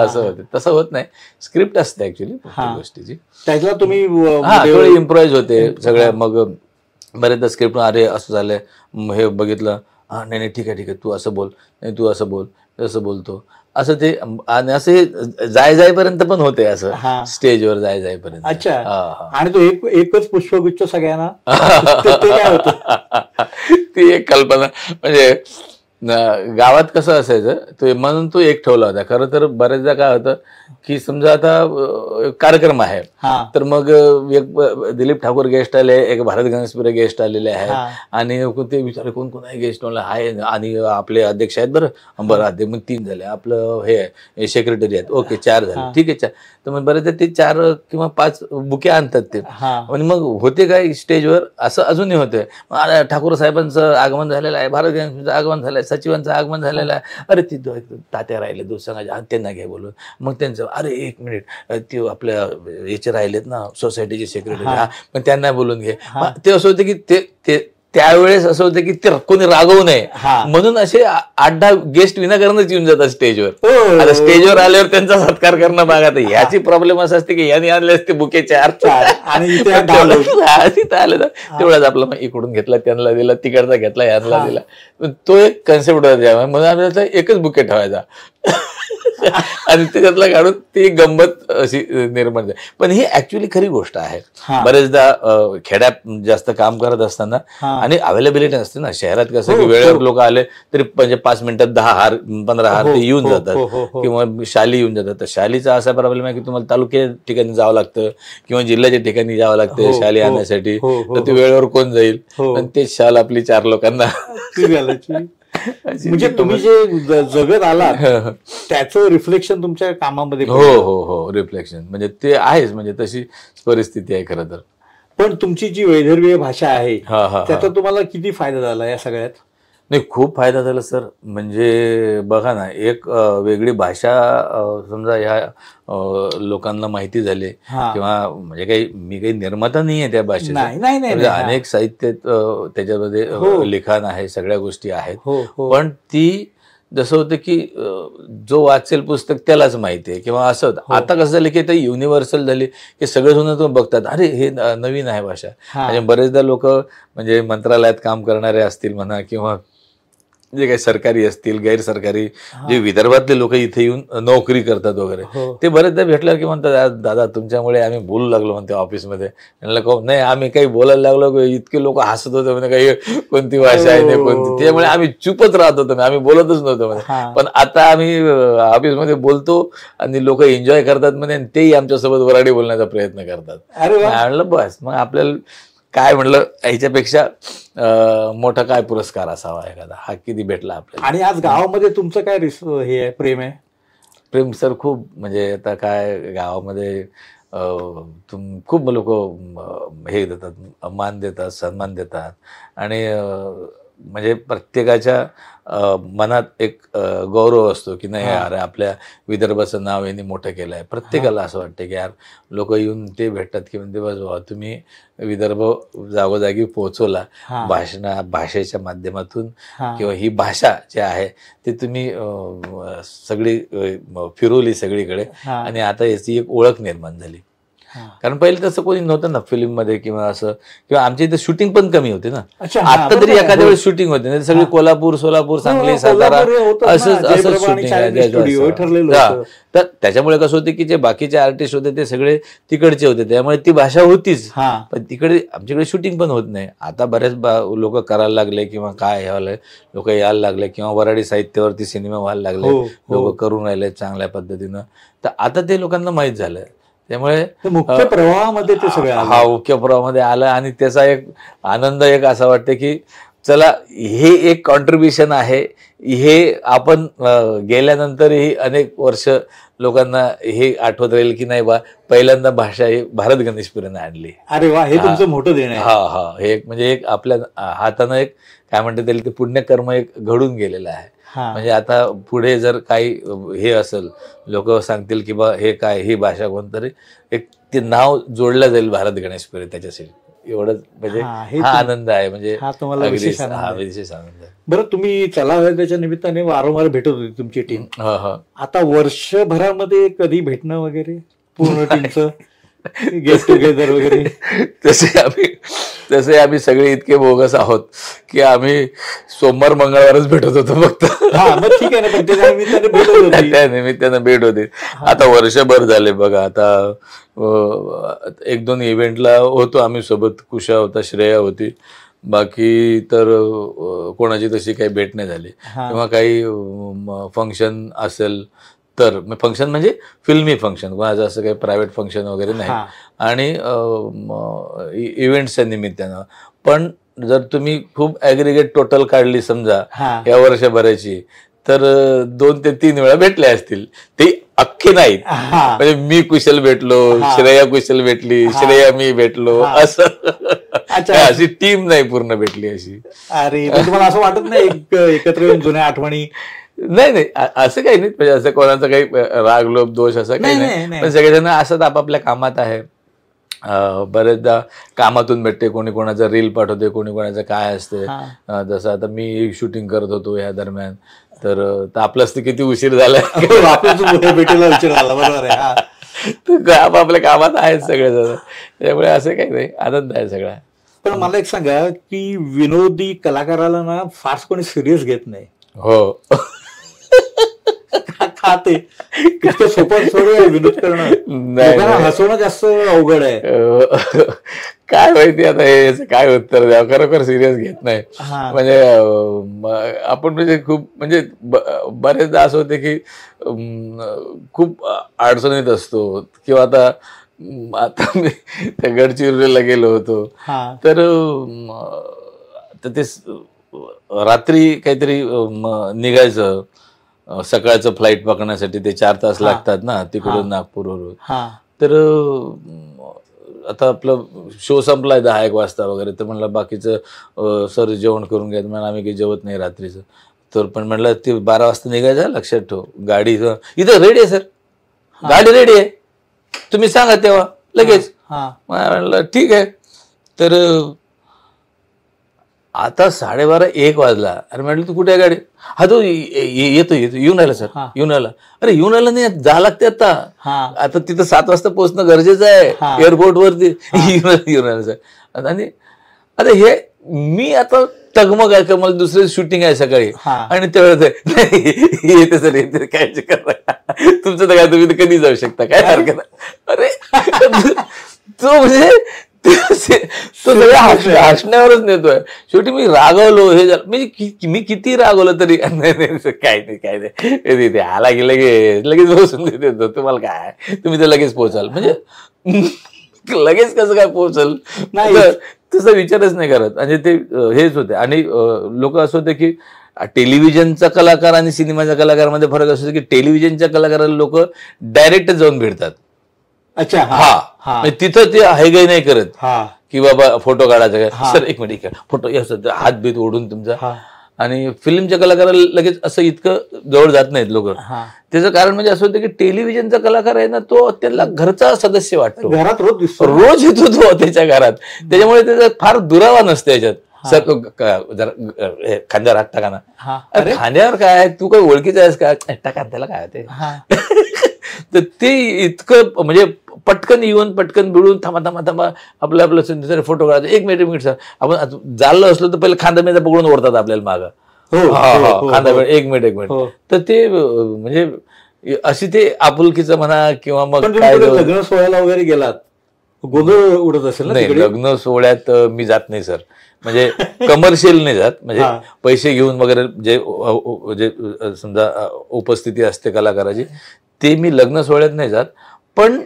असं होतं. तसं होत नाही. स्क्रिप्ट असते ऍक्च्युली प्रत्येक गोष्टीची, त्याला तुम्ही थोडी इम्प्रोवाइज होते सगळ्या. मग बरेचदा स्क्रिप्ट अरे असं झालंय, हे बघितलं, नाही ठीक आहे तू असं बोल, नाही तू असं बोल, तसं बोलतो, असं ते. आणि असं हे जायपर्यंत पण होते, असं स्टेजवर जायपर्यंत. अच्छा. आणि तो एकच पुष्पगुच्छ सगळ्यांना ती एक कल्पना. म्हणजे गावात कसं असायचं तो, म्हणून तो एक ठेवला होता. खरं तर बरेचदा काय होतं की समजा आता कार्यक्रम आहे, तर मग एक दिलीप ठाकूर गेस्ट आले, एक भारत गणेशपुरे गेस्ट आलेले आहेत, आणि ते विचारले कोण आहे गेस्ट म्हणलं आहे, आणि आपले अध्यक्ष आहेत, बरं अध्यक्ष, मग 3 झाले, आपलं हे सेक्रेटरी आहेत, ओके 4 झाले, ठीक आहे 4. तर मग बरेचदा ते 4 किंवा 5 बुके आणतात ते. आणि मग होते काय स्टेजवर असं अजूनही होते, ठाकूर साहेबांचं आगमन झालेलं आहे, भारत गणेशचं आगमन झालं आहे, सचिवांचं आगमन झालेलं आहे, अरे ती तात्या राहिले दूध सांगायचे, त्यांना घे बोलून. मग त्यांचं अरे 1 मिनिट, ते आपल्या याचे राहिलेत ना सोसायटीचे सेक्रेटरी, पण त्यांना बोलून घे. ते असं होतं की ते त्यावेळेस असं होतं की ते कोणी रागवू नये म्हणून असे 8-10 गेस्ट विनाकारणच येऊन जातात स्टेजवर. आता स्टेजवर आल्यावर त्यांचा सत्कार करणं भागात. याची प्रॉब्लेम असं असते की यांनी आणले असते बुके 4 आणि तिथं आलं तर तेवढाच आपला इकडून घेतला त्यांना दिला, तिकडचा घेतला यांना दिला. तो एक कन्सेप्ट होता. म्हणून आम्ही एकच बुके ठेवायचा आणि त्याच्यातला काढून ती गंमत अशी निर्माण झाली. पण ही ऍक्च्युअली खरी गोष्ट आहे. बरेचदा खेड्यात जास्त काम करत असताना आणि अवेलेबिलिटी असते ना. शहरात कसं की वेळेवर लोक आले तरी म्हणजे 5 मिनिटात 10 हार 15 हार ते येऊन जातात किंवा शाली येऊन जातात. तर शालीचा असा प्रॉब्लेम आहे की तुम्हाला तालुक्याच्या ठिकाणी जावं लागतं किंवा जिल्ह्याच्या ठिकाणी जावं लागतं शाली आणण्यासाठी. तर ती वेळेवर कोण जाईल आणि ते शाल आपली 4 लोकांना. म्हणजे तुम्ही जे जगत आलात त्याचं रिफ्लेक्शन तुमच्या कामामध्ये. हो रिफ्लेक्शन म्हणजे ते आहेच. म्हणजे तशी परिस्थिती आहे खरं तर. पण तुमची जी वैदर्भीय भाषा आहे त्याचा तुम्हाला किती फायदा झाला या सगळ्यात? नाही, खूप फायदा झाला सर. म्हणजे बघा ना, एक वेगळी भाषा समजा ह्या लोकांना माहिती झाली किंवा म्हणजे मी काही निर्माता नाहीये त्या भाषेचा. अनेक साहित्य त्याच्यामध्ये लिखाण आहे, सगळ्या गोष्टी आहेत. पण ती जसं होतं की जो वाचेल पुस्तक त्यालाच माहिती आहे किंवा असं होतं. आता कसं झालं की ते युनिव्हर्सल झाली की सगळेजण तुम्ही बघतात अरे हे नवीन आहे भाषा. म्हणजे बरेचदा लोक म्हणजे मंत्रालयात काम करणारे असतील म्हणा किंवा जे काही सरकारी असतील गैरसरकारी जे विदर्भातले लोक इथे येऊन नोकरी करतात वगैरे ते बरेचदा भेटल्यावर की म्हणतात दादा तुमच्यामुळे आम्ही बोलू लागलो म्हणते ऑफिसमध्ये. नाही आम्ही काही बोलायला लागलो इतके लोक हसत होते म्हणजे काही कोणती भाषा आहे ते कोणती. त्यामुळे आम्ही चुपच राहत होतो आम्ही बोलतच नव्हतो म्हणे. पण आता आम्ही ऑफिसमध्ये बोलतो आणि लोक एन्जॉय करतात म्हणे आणि तेही आमच्यासोबत वराडी बोलण्याचा प्रयत्न करतात. म्हणलं बस मग आपल्याला काय म्हणलं ह्याच्यापेक्षा मोठा काय पुरस्कार असावा एखादा हा किती भेटला आपल्याला. आणि आज गावामध्ये तुमचं काय हे आहे प्रेम आहे? प्रेम सर खूप म्हणजे आता काय गावामध्ये खूप लोक हे देतात मान देतात सन्मान देतात आणि म्हणजे प्रत्येकाच्या मनात एक गौरव असतो की नाही यार आपल्या विदर्भाचं नाव यांनी मोठं केलं आहे. प्रत्येकाला असं वाटतं की यार लोक येऊन ते भेटतात की म्हणते बस बाबा तुम्ही विदर्भ जागोजागी पोहोचवला भाषेच्या माध्यमातून किंवा ही भाषा जी आहे ती तुम्ही सगळी फिरवली सगळीकडे आणि आता याची एक ओळख निर्माण झाली. कारण पहिले तसं कोणी नव्हतं ना फिल्म मध्ये किंवा असं किंवा आमच्या इथे शूटिंग पण कमी होते ना. आता तरी एखाद्या वेळेस शूटिंग होते नाही सगळी कोल्हापूर सोलापूर सांगली सातारा असंच शूटिंग आहे. तर त्याच्यामुळे कसं होते की जे बाकीचे आर्टिस्ट होते ते सगळे तिकडचे होते त्यामुळे ती भाषा होतीच. पण तिकडे आमच्याकडे शूटिंग पण होत नाही. आता बरेच लोक करायला लागले किंवा काय व्हायला लोक यायला लागले किंवा वराडी साहित्यावरती सिनेमा व्हायला लागले लोक करून राहिले चांगल्या पद्धतीनं. तर आता ते लोकांना माहीत झालंय. त्यामुळे मुख्य प्रवाहामध्ये ते सगळं मुख्य प्रवाहामध्ये आलं आणि त्याचा एक आनंद एक असा वाटतं की चला हे एक कॉन्ट्रीब्युशन आहे. हे आपण गेल्यानंतरही अनेक वर्ष लोकांना हे आठवत राहील की नाही बा पहिल्यांदा भाषा ही भारत गणेशपुरीने आणली. अरे वा हे तुमचं मोठं देणं आहे. हे एक म्हणजे एक आपल्या हातानं एक काय म्हणतात त्याला ते पुण्यकर्म एक घडून गेलेलं आहे. म्हणजे आता पुढे जर काही हे असेल लोक सांगतील की बा हे काय ही भाषा कोणतरी एक ते नाव जोडलं जाईल भारत गणेशपुरी त्याच्यासाठी. एवढंच म्हणजे हा आनंद आहे. म्हणजे विशेष आनंद आहे. बरं तुम्ही चला त्याच्या निमित्ताने वारंवार भेटत होती तुमची टीम. आता वर्षभरामध्ये कधी भेटणं वगैरे पूर्ण टीमचं गेट टुगेदर वगैरे? तसे आम्ही सगळे इतके बोगस आहोत की आम्ही सोमवार मंगळवारच भेटत होतो फक्त. ठीक आहे ना पण त्या निमित्तानं भेट होती. आता वर्षभर झाले बघा. आता 1-2 इव्हेंटला होतो आम्ही सोबत. कुशा होता श्रेया होती. बाकी तर कोणाची तशी काही भेट नाही झाली. किंवा काही फंक्शन असेल तर फंक्शन म्हणजे फिल्मी फंक्शन कोणाचं असं काही प्रायव्हेट फंक्शन वगैरे नाही. आणि इव्हेंट्सच्या निमित्तानं. पण जर तुम्ही खूप ॲग्रिगेट टोटल काढली समजा या वर्षभराची तर 2 ते 3 वेळा भेटले असतील. ते अख्खे नाहीत. म्हणजे मी कुशल भेटलो श्रेया कुशल भेटली श्रेया मी भेटलो असं अशी टीम नाही पूर्ण भेटली अशी. अरे तुम्हाला असं वाटत नाही एकत्र येऊन जुन्या आठवणी? नाही असं काही नाही. म्हणजे असं कोणाचा काही राग लोभ दोष असं काही नाही. पण सगळेजण असंच आपापल्या कामात आहे बरेचदा कामातून भेटते, कोणी कोणाचा रील पाठवते, कोणी कोणाचं काय असते. जसं आता मी एक शूटिंग करत होतो या दरम्यान, तर आपलंच ते किती उशीर झाला, भेटीला उशीर झाला, बरोबर आहे. आपल्या कामात आहेत सगळेजण, त्यामुळे असं काही नाही, आनंद आहे सगळा. पण मला एक सांगा की विनोदी कलाकाराला ना फार कोणी सिरियस घेत नाही. हो, खाते इतकं सोपं सोडून विनोद करणं, हसवणं जास्त अवघड आहे. काय माहिती आता हे काय उत्तर द्या, खरोखर सिरियस घेत नाही. म्हणजे आपण म्हणजे खूप म्हणजे बरेचदा असं होते की खूप अडचणीत असतो, किंवा आता मी त्या गडचिरोलीला गेलो होतो, तर ते रात्री काहीतरी निघायचं, सकाळचं फ्लाईट पकडण्यासाठी ते 4 तास लागतात ना तिकडून नागपूरवरून. तर आता आपलं शो संपलाय 10-1 वाजता वगैरे, तर म्हणलं बाकीचं सर जेवण करून घ्या, म्हणून आम्ही काही जेवत नाही रात्रीचं. तर पण म्हटलं ते 12 वाजता निघायचं, लक्षात ठेव. गाडी इथं रेडी आहे सर, गाडी रेडी आहे, तुम्ही सांगा तेव्हा लगेच. म्हणलं ठीक आहे. तर आता 12:30-1 वाजला. अरे म्हटलं तू कुठे आहे गाडी? हा तो येतो येऊन राहिला सर, येऊन राहिला. अरे येऊन राहिला नाही, जा लागते आता तिथं 7 वाजता पोहोचणं गरजेचं आहे एअरपोर्ट वरती. येऊन राहिला सर. आणि आता हे मी आता तगमग आहे का, मला दुसरं शूटिंग आहे सकाळी, आणि त्यावेळेस येते सर, येते, काय तुमचं तर काय, तुम्ही कधी जाऊ शकता, काय हरकत. अरे तो म्हणजे तो सगळं हसण्यावरच नेतोय. शेवटी मी रागवलो, हे झालं म्हणजे मी किती रागवलं तरी काय नाही ते आला की लगेच पोहोचून देतो. तुम्हाला काय, तुम्ही तर लगेच पोहोचाल, म्हणजे लगेच कसं काय पोहोचल तसा विचारच नाही करत. आणि ते हेच होते. आणि लोक असं होते की टेलिव्हिजनचा कलाकार आणि सिनेमाच्या कलाकारामध्ये फरक असतो की टेलिव्हिजनच्या कलाकाराला लोक डायरेक्ट जाऊन भेटतात. अच्छा, हा, तिथं ते हायगाई नाही करत की बाबा फोटो काढायचा, सर 1 मिनिट फोटो, हात बीत ओढून तुमचा. आणि फिल्मच्या कलाकाराला लगेच असं इतकं जवळ जात नाहीत लोक. त्याचं कारण म्हणजे असं होतं की टेलिव्हिजनचा कलाकार आहे ना, तो त्याला घरचा सदस्य वाटतो, घरात रोज येतो तो त्याच्या घरात, त्याच्यामुळे त्याचा फार दुरावा नसतो याच्यात. सर तो जरा खांद्यावर हात टाका ना. अरे खांद्यावर काय, तू काही ओळखीचा आहेस का, टाका, त्याला काय होते. तर ते इतकं म्हणजे पटकन येऊन पटकन बिळून थांबा आपलं फोटो काढायचा, 1 मिनिट सर, आपण चाललो असलो तर पहिले खांदा मेदा पकडून ओढतात आपल्याला मागं, खांदा 1 मिनिट. तर ते म्हणजे अशी ते आपुलकीचं म्हणा, किंवा मग काय लग्न सोहळ्याला वगैरे गेलात, गोंधळ उडत असेल ना? नाही, लग्न सोहळ्यात मी जात नाही सर, म्हणजे कमर्शियल नाही जात, म्हणजे पैसे घेऊन वगैरे जे समजा उपस्थिती असते कलाकाराची, ते मी लग्न सोहळ्यात नाही जात. पण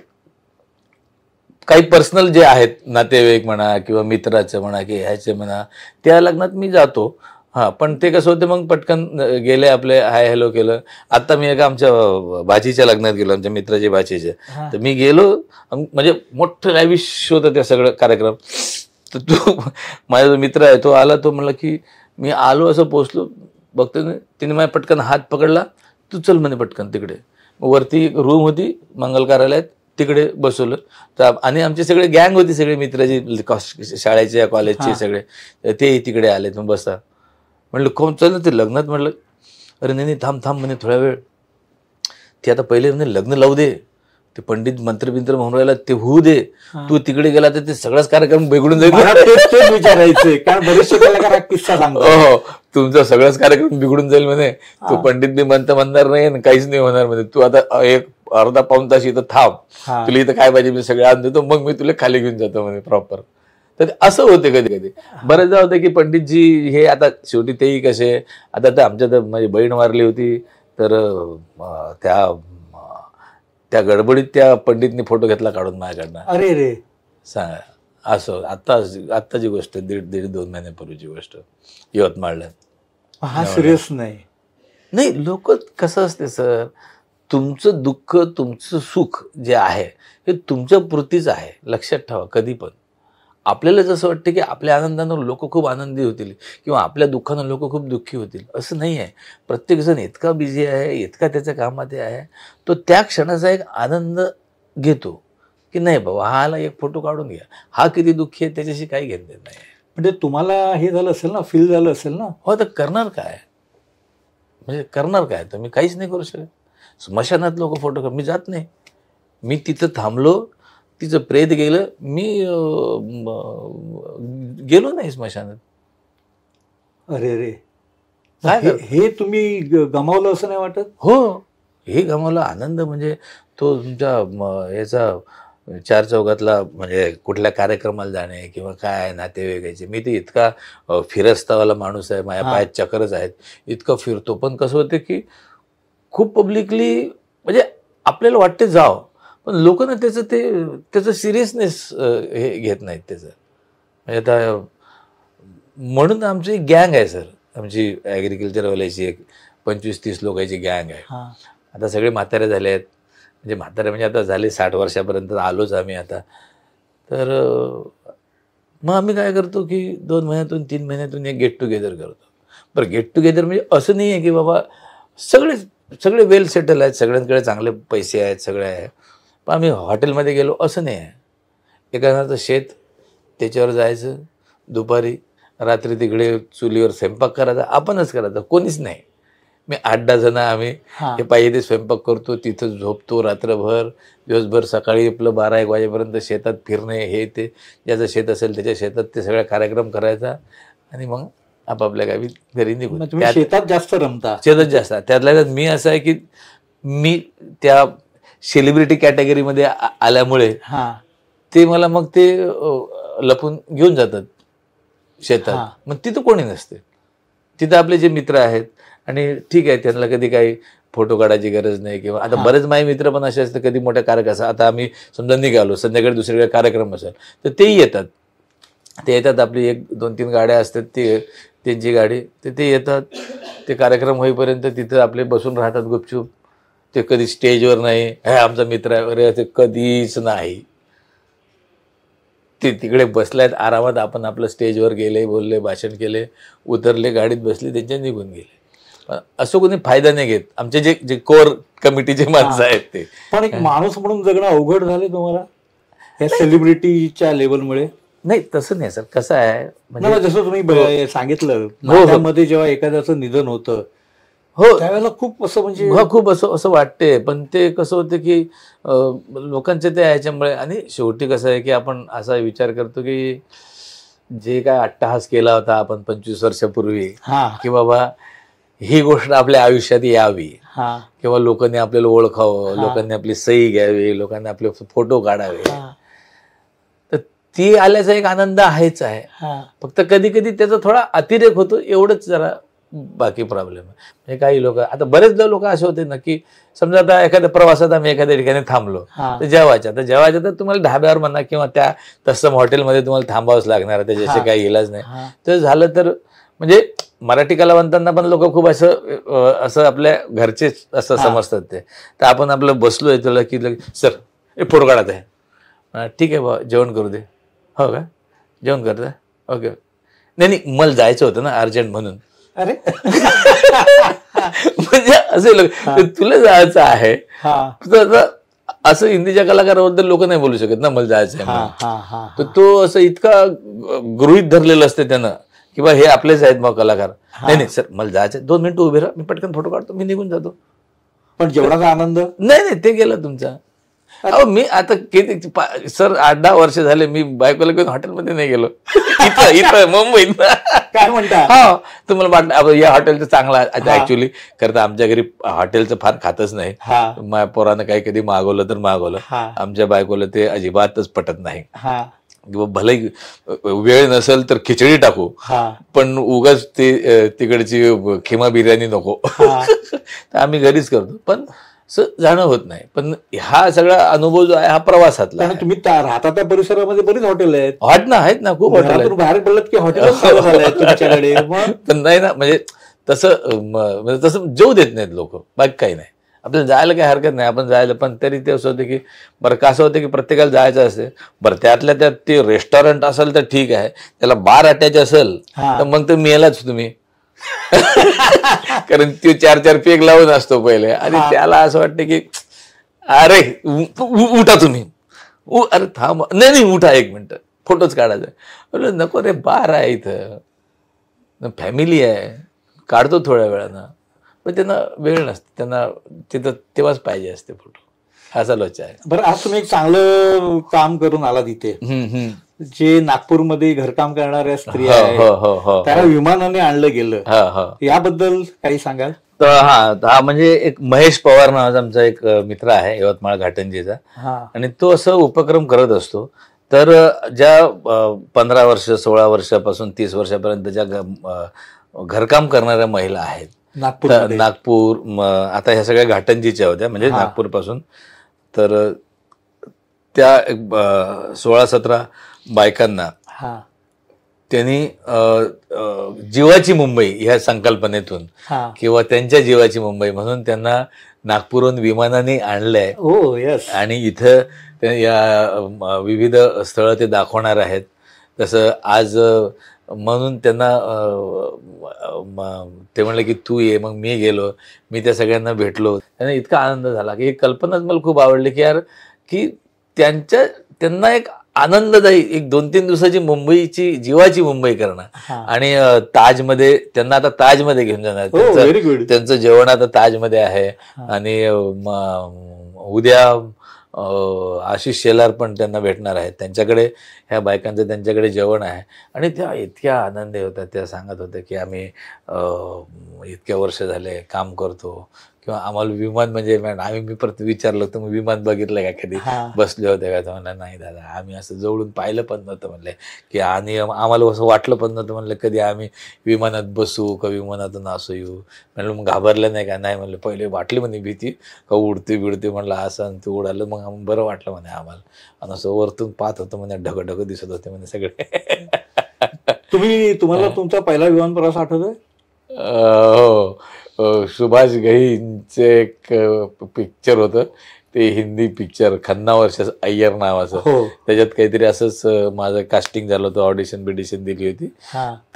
काही पर्सनल जे आहेत नातेवाईक म्हणा, किंवा मित्राचे म्हणा, की ह्याचे म्हणा, त्या लग्नात मी जातो. पण ते कसं होतं, मग पटकन गेले, आपले हाय हॅलो केलं. आता मी एका आमच्या भाचीच्या लग्नात गेलो, आमच्या मित्राच्या भाचीचे. तर मी गेलो, म्हणजे मोठं लाविश होतं त्या सगळं कार्यक्रम. तर तो माझा जो मित्र आहे तो आला, तो म्हणला की मी आलो, असं पोचलो, बघतो तिने माझ्या पटकन हात पकडला, तू चल म्हणे पटकन तिकडे. वरती रूम होती मंगल कार्यालयात, तिकडे बसवलं. तर आणि आमचे सगळे गँग होती, सगळे मित्राची, शाळेचे, कॉलेजचे सगळे, ते तिकडे आले. मग बसा म्हणलं, कोण चल ते लग्नात. म्हणलं अरे नाही थांब म्हणे थोडा वेळ, ते आता पहिले म्हणे लग्न लावू दे, ते पंडित मंत्रबिंत्र म्हणून राहिला ते होऊ दे, तू तिकडे गेला तर ते सगळाच कार्यक्रम बिघडून जाईल. विचारायचं कारण बरेचसे कलाकार किस्सा सांगतो, हो तुमचा सगळाच कार्यक्रम बिघडून जाईल म्हणे, तू पंडित बी म्हणणार नाही, काहीच नाही होणार म्हणे, तू आता 1-अर्धा-पाऊण तास इथं थांब, तुला इथं काय पाहिजे मी सगळे आणून देतो, मग मी तुला खाली घेऊन जातो म्हणे प्रॉपर. तर असं होते कधी कधी. बरेचदा होते की पंडितजी हे आता शेवटी तेही कसे, आता तर आमच्या तर माझी बहीण वारली होती, तर त्या गडबडीत त्या पंडितनी फोटो घेतला काढून माझ्याकडनं. अरे रे सांगा, असं आत्ताची गोष्ट, 1.5-2 महिन्यापूर्वीची गोष्ट, यवतमाळला. हा सिरियस नाही. लोक कसं असते सर, तुमचं दुःख तुमचं सुख जे आहे हे तुमच्या पुरतीच आहे, लक्षात ठेवा. कधी पण आपल्याला जसं वाटतं की आपल्या आनंदानं लोक खूप आनंदी होतील, किंवा आपल्या दुःखानं लोक खूप दुःखी होतील, असं नाही आहे. प्रत्येकजण इतका बिझी आहे, इतका त्याच्या कामात आहे, तो त्या क्षणाचा एक आनंद घेतो. की नाही बाबा हाला एक फोटो काढून घ्या, हा किती दुःखी आहे त्याच्याशी काही घेणं देणं नाही. म्हणजे तुम्हाला हे झालं असेल ना, फील झालं असेल ना. हो, तर करणार काय, म्हणजे करणार काय, तर मी काहीच नाही करू शकत. स्मशानात लोक फोटो काढ, मी जात नाही. मी तिथं थांबलो, तिचं प्रेत गेलं, मी गेलो नाही स्मशानात. अरे रे, काय हे तुम्ही गमावलं असं नाही वाटत? हो, हे गमावलं. आनंद म्हणजे तो तुमच्या याचा 4 चौघातला, म्हणजे कुठल्या कार्यक्रमाला जाणे किंवा काय नातेवाईकाचे. मी ते इतका फिरस्तावाला माणूस आहे, माझ्या पायात चक्रच आहेत, इतकं फिरतो. पण कसं होतं की खूप पब्लिकली म्हणजे आपल्याला वाटते जावं, पण लोक ना त्याचं सिरियसनेस हे घेत नाहीत त्याचं. म्हणजे आता म्हणून आमची एक गँग आहे सर, आमची ॲग्रिकल्चरवाल्याची एक 25-30 लोकांची गँग आहे. आता सगळे म्हातारे झाले आहेत, म्हणजे म्हातारे म्हणजे आता झाले 60 वर्षापर्यंत आलोच आम्ही आता. तर मग आम्ही काय करतो की 2 महिन्यातून 3 महिन्यातून एक गेट टुगेदर करतो. बरं, गेट टुगेदर म्हणजे असं नाही आहे की बाबा सगळे वेल सेटल आहेत, सगळ्यांकडे चांगले पैसे आहेत, सगळे आहे, पण आम्ही हॉटेलमध्ये गेलो असं नाही आहे. एखादं शेत, त्याच्यावर जायचं दुपारी, रात्री तिकडे चुलीवर स्वयंपाक करायचा, आपणच करायचा, कोणीच नाही. मी 8-10 जण आम्ही हे पाहिजे ते स्वयंपाक करतो, तिथं झोपतो रात्रभर, दिवसभर. सकाळी आपलं 12-1 वाजेपर्यंत शेतात फिरणे, हे ते, ज्याचं शेत असेल त्याच्या शेतात ते सगळा कार्यक्रम करायचा आणि मग आपापल्या गावी घरी निघून. शेतात जास्त रमता? शेतात जास्त. त्यातल्या त्यात मी असं आहे की मी त्या सेलिब्रिटी कॅटेगरीमध्ये आल्यामुळे ते मला मग ते लपून घेऊन जातात शेतात. मग तिथं कोणी नसते, तिथं आपले जे मित्र आहेत, आणि ठीक आहे त्यांना कधी काही फोटो काढायची गरज नाही. किंवा आता बरेच माझे मित्र पण असे असतात, कधी मोठ्या कार्यक्रम, आता आम्ही समजा निघालो, संध्याकाळी दुसरीकडे कार्यक्रम असेल तर तेही येतात. ते येतात, आपली 1-2-3 गाड्या असतात, त्यांची गाडी, ते येतात. ते कार्यक्रम होईपर्यंत तिथं आपले बसून राहतात गुपचूप. ते कधी स्टेजवर नाही, हे आमचा मित्र आहे वगैरे, ते कधीच नाही. ते तिकडे बसल्यात आरामात, आपण आपलं स्टेजवर गेले, बोलले, भाषण केले, उतरले, गाडीत बसले, त्यांच्या निघून गेले. पण असं कोणी फायदा नाही घेत, आमचे जे कोर कमिटीचे माणसं आहेत ते. पण एक माणूस म्हणून जगणं अवघड झाले तुम्हाला या सेलिब्रिटीच्या लेवलमुळे? नाही, तसं नाही सर. कसं आहे, म्हणजे जसं तुम्ही सांगितलं, नात्यामध्ये जेव्हा एखाद्याचं निधन होतं, हो, त्यावेळेला खूप असं म्हणजे खूप असं वाटते. पण ते कसं होतं की लोकांच्या त्या ह्याच्यामुळे, आणि शेवटी कसं आहे की आपण असा विचार करतो की जे काय अट्टहास केला होता आपण 25 वर्षापूर्वी, की बाबा ही गोष्ट आपल्या आयुष्यात यावी, किंवा लोकांनी आपल्याला ओळखावं, लोकांनी आपली सही घ्यावी, लोकांनी आपले फोटो काढावे, तर ती आल्याचा एक आनंद आहेच आहे. फक्त कधी कधी त्याचा थोडा अतिरेक होतो, एवढंच जरा बाकी प्रॉब्लेम आहे. म्हणजे काही लोक, आता बरेचदा लोक असे होते ना की समजा आता एखाद्या प्रवासात आम्ही एखाद्या ठिकाणी थांबलो, तर जेवायच्या तर तुम्हाला ढाब्यावर म्हणा किंवा त्या तसं हॉटेलमध्ये तुम्हाला थांबावंच लागणार, त्याच्याशी काही इलाज नाही. तर झालं तर म्हणजे मराठी कलावंतांना पण लोक खूप असं आपल्या घरचे असं समजतात ते. तर आपण आपलं बसलोय तुला की सर हे फोटो काढत आहे, ठीक आहे बा, जेवण करू दे. हो का, जेवण करता, ओके. नाही मला जायचं होतं ना अर्जंट म्हणून. अरे म्हणजे असे तुला जायचं आहे, असं हिंदीच्या कलाकाराबद्दल लोक नाही बोलू शकत ना, मला जायचं आहे. तर तो असं इतका गृहीत धरलेलं असते त्यानं की बा हे आपलेच आहेत मग कलाकार. नाही सर मला जायचं, 2 मिनिटं उभे राहा, मी पटकन फोटो काढतो, मी निघून जातो. पण जेवढा आनंद नाही ते गेला तुमचा. अहो मी आता किती सर 8-10 वर्ष झाले मी बायकोला घेऊन हॉटेलमध्ये नाही गेलो. इथं मुंबईत. काय म्हणता? हो, तुम्हाला वाटलं या हॉटेलचं चांगलं आहे. ऍक्च्युली करता आमच्या घरी हॉटेलचं फार खातच नाही. माझ्या पोरानं काही कधी मागवलं तर मागवलं, आमच्या बायकोला ते अजिबातच पटत नाही. भले वेळ नसेल तर खिचडी टाकू, पण उगाच ते तिकडची खिमा बिर्याणी नको. तर आम्ही घरीच करतो, पण जाणं होत नाही. पण हा सगळा अनुभव जो आहे हा प्रवासातला. तुम्ही राहता त्या परिसरामध्ये बरीच हॉटेल आहेत ना, खूप हॉटेल आहेत. बाहेर पडलं की हॉटेल पण नाही ना, म्हणजे तसं जेवू देत नाहीत लोक, बाकी काही नाही. आपल्याला जायला काही हरकत नाही, आपण जायला. पण तरी ते असं होतं की बरं का, असं होतं की प्रत्येकाला जायचं असते. बरं त्यातल्या त्यात ते रेस्टॉरंट असेल तर ठीक आहे, त्याला बार अटॅच असेल तर मग तर मेलाच तुम्ही. कारण ते 4-4 पेग लावून असतो पहिले, आणि त्याला असं वाटतं की अरे उठा तुम्ही, अरे थांब, नाही उठा 1 मिनिट, फोटोच काढायचा. म्हटलं नको रे, बार आहे इथं, फॅमिली आहे, काढतो थोड्या वेळानं. पण त्यांना वेळ नसते, त्यांना तिथं तेव्हाच पाहिजे असते फोटो. असा लोचा आहे. बरं, आज तुम्ही एक चांगलं काम करून आला तिथे. जे नागपूरमध्ये घरकाम करणाऱ्या स्त्रिया आहेत त्याला विमानाने आणलं गेलं, याबद्दल काही सांगाल? तर हा म्हणजे एक महेश पवार नावाचा आमचा एक मित्र आहे यवतमाळ घाटंजीचा, आणि तो असं उपक्रम करत असतो. तर ज्या 15 वर्ष 16 वर्षापासून 30 वर्षापर्यंत ज्या घरकाम करणाऱ्या महिला आहेत नागपूर, आता ह्या सगळ्या घाटंजीच्या होत्या, म्हणजे नागपूर पासून, तर त्या 16-17 बायकांना त्यांनी जीवाची मुंबई ह्या संकल्पनेतून किंवा त्यांच्या जीवाची मुंबई म्हणून त्यांना नागपूरहून विमानाने आणलंय. आणि इथं या विविध स्थळं ते दाखवणार आहेत. तसं आज म्हणून त्यांना ते म्हणले की तू ये, मग मी गेलो, मी त्या सगळ्यांना भेटलो. त्यांना इतका आनंद झाला की एक कल्पनाच मला खूप आवडली की यार, की त्यांना एक आनंददायी एक 2-3 दिवसाची मुंबईची जीवाची मुंबई करणं. आणि ताजमध्ये त्यांना आता ताजमध्ये घेऊन जाणार. त्यांचं जेवण आता ताजमध्ये आहे. आणि उद्या आशिष शेलार पण त्यांना भेटणार आहेत. त्यांच्याकडे ह्या बायकांचं त्यांच्याकडे जेवण आहे. आणि त्या इतक्या आनंदी होत्या. त्या सांगत होत्या की आम्ही इतक्या वर्ष झाले काम करतो, किंवा आम्हाला विमान म्हणजे मी परत विचारलं तुम्ही विमान बघितलं का, कधी बसले होते का? तर म्हणला नाही दादा, आम्ही असं जवळून पाहिलं पण नव्हतं म्हणले की, आणि आम्हाला असं वाटलं पण नव्हतं म्हणलं कधी आम्ही विमानात बसू का विमानातून असं येऊ. म्हणलं मग घाबरलं नाही का? नाही म्हणलं, पहिले वाटली म्हणे भीती का उडते बिडते, म्हणलं असं, आणि ते उडालं मग बरं वाटलं म्हणे आम्हाला. आणि असं वरतून पाहत होतं म्हणे, ढग दिसत होते म्हणे सगळे. तुम्हाला तुमचा पहिला विमान प्रवास आठवतोय? हो, सुभाष घईंचे एक पिक्चर होतं, ते हिंदी पिक्चर, खन्ना वर्सेस अय्यर नावाचं. त्याच्यात काहीतरी असंच माझं कास्टिंग झालं होतं, ऑडिशन बिडिशन दिली होती.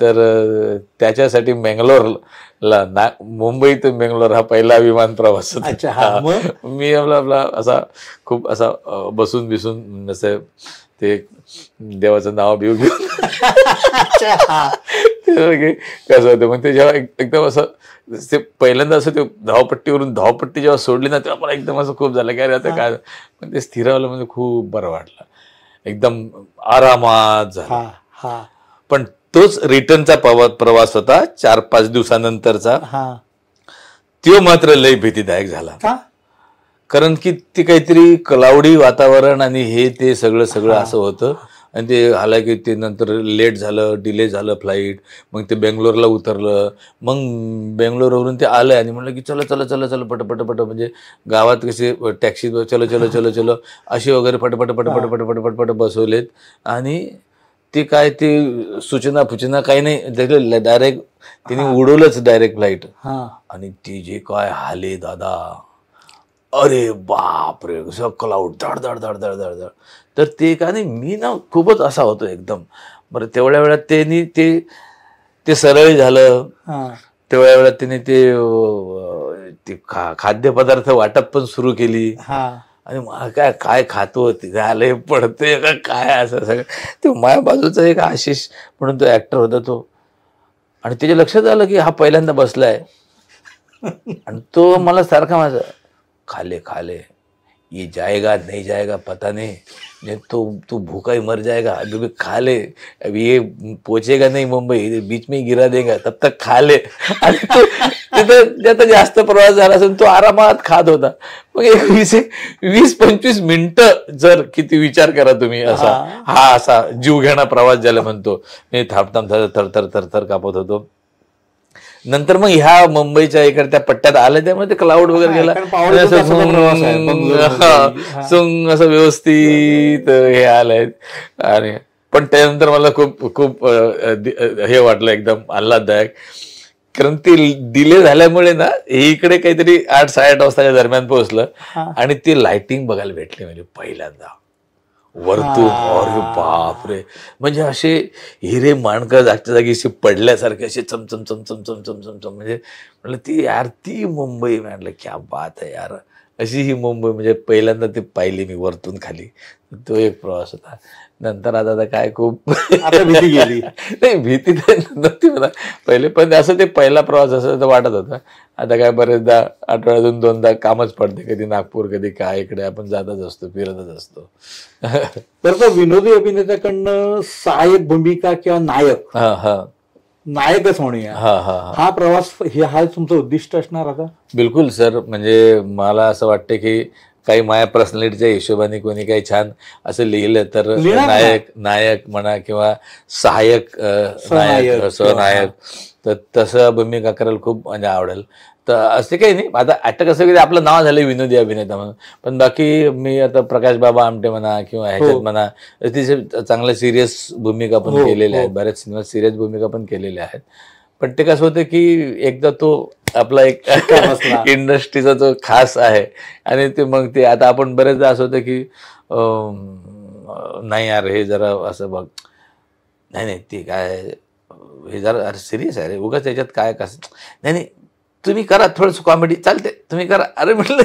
तर त्याच्यासाठी मंगलोरला, मुंबई ते मंगलोर हा पहिला विमान प्रवास होता. मी आपला असा खूप असा बसून बिसून असं ते देवाचं नाव बिव घेऊन कसं होतं. मग ते जेव्हा एकदम असं ते पहिल्यांदा असं ते धावपट्टी जेव्हा सोडली ना, तेव्हा मला एकदम असं खूप झालं की अरे आता काय. पण ते स्थिरावलं म्हणजे खूप बरं वाटलं, एकदम आरामात झाला. पण तोच रिटर्नचा प्रवास होता 4-5 दिवसानंतरचा. तो मात्र लय भीतीदायक झाला, कारण की ते काहीतरी क्लाउडी वातावरण आणि हे ते सगळं असं होतं. आणि ते हालाकी ते नंतर लेट झालं, डिले झालं फ्लाईट. मग ते बेंगलोरला उतरलं. मग बेंगलोरवरून ते आलं आणि म्हणलं की चला चला चला चला पटपट, म्हणजे गावात कसे टॅक्सी चलो चलो चलो चलो अशी वगैरे पटपट बसवलेत. आणि ते काय ते सूचना काही नाही, डायरेक्ट तिने उडवलंच डायरेक्ट फ्लाईट. आणि ती जे काय हाले दादा, अरे बापरे, कसं क्लाउड धड धड धड धड धड धड. तर ते का नाही, मी ना खूपच असा होतो एकदम. बरं तेवढ्या वेळात ते सरळ झालं. तेवढ्या वेळात त्याने ते खाद्यपदार्थ वाटप पण सुरू केली. आणि काय खातो, झालंय पडते का काय, असं सगळं. ते माझ्या बाजूचा एक आशिष म्हणून तो ऍक्टर होता तो, आणि त्याच्या लक्षात आलं की हा पहिल्यांदा बसलाय. आणि तो मला सारखा माझा खाले ये जाएगा नहीं जाएगा पता नहीं, तू भूखा ही मर जाएगा, अभी खा ले, अभी ये पहुंचेगा नहीं मुंबई, बीच में ही गिरा देगा, तब तक खा ले. आणि तिथं ज्याचा जास्त प्रवास झाला असेल तो आरामात खात होता. मग 20-25 मिनिटं जर किती विचार करा तुम्ही, असा जीव घेणा प्रवास ज्याला म्हणतो. मी थांबताम थर कापत होतो. नंतर मग ह्या मुंबईच्या इकडे त्या पट्ट्यात आलं, त्यामुळे ते क्लाउड वगैरे गेला, असं व्यवस्थित हे आलंय. आणि पण त्यानंतर मला खूप हे वाटलं, एकदम आल्हाददायक. कारण ते डिले झाल्यामुळे ना, इकडे काहीतरी 8-8:30 वाजताच्या दरम्यान पोहोचलं. आणि ती लाइटिंग बघायला भेटली म्हणजे पहिल्यांदा वरतून. अरे बापरे, म्हणजे असे हिरे माणकं जागच्या जागी असे पडल्यासारखे, असे चमचम, म्हणजे म्हटलं ती यार ती मुंबई. म्हटलं क्या बात आहे यार. अशी ही मुंबई म्हणजे पहिल्यांदा ती पाहिली मी वरतून खाली. तो एक प्रवास होता. नंतर आता काय खूप आता भीती गेली. नाही, भीती तर नव्हती मला पहिले, पण असं ते पहिला प्रवास असं तर वाटत होता. आता काय बरेचदा आठवड्यातून 2दा कामच पडते, कधी नागपूर कधी काय, इकडे आपण जातच असतो, फिरतच असतो. तर विनोदी अभिनेत्याकडनं सहाय्यक भूमिका किंवा नायक, नायकच म्हणूया, हा प्रवास हा तुमचं उद्दिष्ट असणार आता? बिलकुल सर. म्हणजे मला असं वाटतं की काही माझ्या पर्सनॅलिटीच्या हिशोबाने कोणी काही छान असं लिहिलं तर नायक म्हणा किंवा सहाय्यक नायक, सहनायक, तर तसं भूमिका करायला खूप म्हणजे आवडेल. तर असे काही नाही. आता आता कसं की आपलं नाव झालं विनोदी अभिनेता म्हणून, पण बाकी मी आता प्रकाश बाबा आमटे म्हणा किंवा ह्याच्यात म्हणा तिथे चांगल्या सिरियस भूमिका पण केलेल्या आहेत, बऱ्याच सिनेमात सिरियस भूमिका पण केलेल्या आहेत. पण ते कसं होतं की एकदा तो आपला एक इंडस्ट्रीचा जो खास आहे आणि ते मग ते आता आपण बरेचदा असं होतं की नाही यार हे जरा असं बघ, नाही ते काय हे जरा अरे सिरियस आहे रे, उगाच त्याच्यात काय कसं, नाही तुम्ही करा थोडंसं कॉमेडी चालते, तुम्ही करा. अरे म्हटलं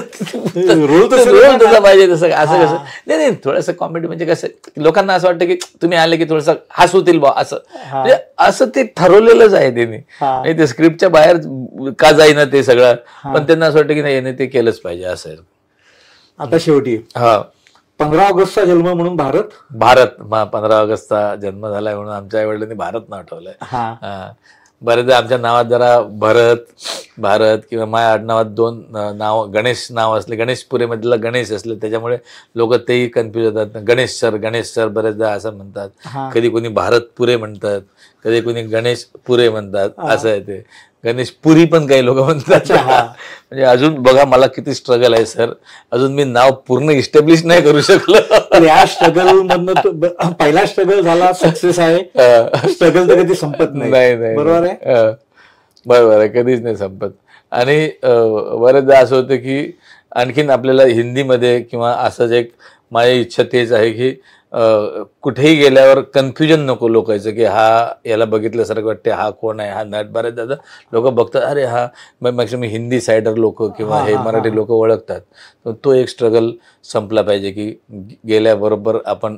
रोल तसा पाहिजे, तसं असं कसं, नाही थोडंसं कॉमेडी म्हणजे कसं लोकांना असं वाटतं की तुम्ही आले की थोडंसं हसवतील बा, असं म्हणजे असं ते ठरवलेलंच आहे त्यांनी. ते स्क्रिप्टच्या बाहेर का जाईना ते सगळं, पण त्यांना असं वाटतं की नाही ते केलंच पाहिजे असं आहे. आता शेवटी 15 ऑगस्टचा जन्म म्हणून भारत 15 ऑगस्टचा जन्म झालाय म्हणून आमच्या आई वडिलांनी भारत नाव ठेवलंय. बरेचदा आमच्या नावात जरा भारत किंवा माझ्या आडनावात 2 नाव गणेश नाव असले, गणेश पुरेमधलं गणेश असले, त्याच्यामुळे लोक तेही कन्फ्युज होतात. गणेश सर बरेचदा असं म्हणतात, कधी कोणी भारत पुरे म्हणतात, कधी कोणी गणेश पुरे म्हणतात, असं आहे ते. गणेश पुरी पण काही लोक म्हणतात. म्हणजे अजून बघा मला किती स्ट्रगल आहे सर, अजून मी नाव पूर्ण इस्टॅब्लिश नाही करू शकलो. या स्ट्रगल मधनं पहिला स्ट्रगल झाला, सक्सेस आहे. स्ट्रगल तर कधी संपत नाही. बरोबर आहे, बरोबर आहे, कधीच नाही संपत. आणि बरेचदा असं होतं की आणखीन आपल्याला हिंदीमध्ये किंवा असंच एक माझी इच्छा तेच आहे की कुठेही गेल्यावर कन्फ्युजन नको लोकांचं की हा याला बघितल्यासारखं वाटते, हा कोण आहे, हा नट. बरेचदा लोक बघतात अरे हा मॅक्सिमम हिंदी सायडर लोक किंवा हे मराठी लोक ओळखतात. तो एक स्ट्रगल संपला पाहिजे की गेल्याबरोबर आपण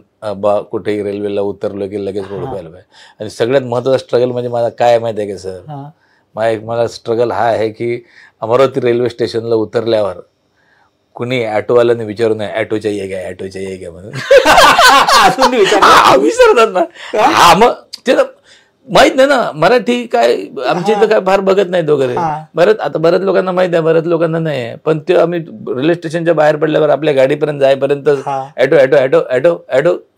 कुठेही रेल्वेला उतरलो की लगेच ओळखायला पाहिजे. आणि सगळ्यात महत्त्वाचा स्ट्रगल म्हणजे माझा काय माहिती आहे की सर, मला स्ट्रगल हा आहे की अमरावती रेल्वे स्टेशनला उतरल्यावर कुणी ऑटोवाल्याने विचारू नये ऑटो चाहिए क्या म्हणून विचारतात ना. हा मग ते माहित नाही ना मराठी काय, आमच्या इथं काय फार बघत नाहीत वगैरे. बऱ्याच लोकांना माहित आहे, बऱ्याच लोकांना नाही आहे. पण ते आम्ही रेल्वे स्टेशनच्या बाहेर पडल्यावर आपल्या गाडीपर्यंत जाईपर्यंत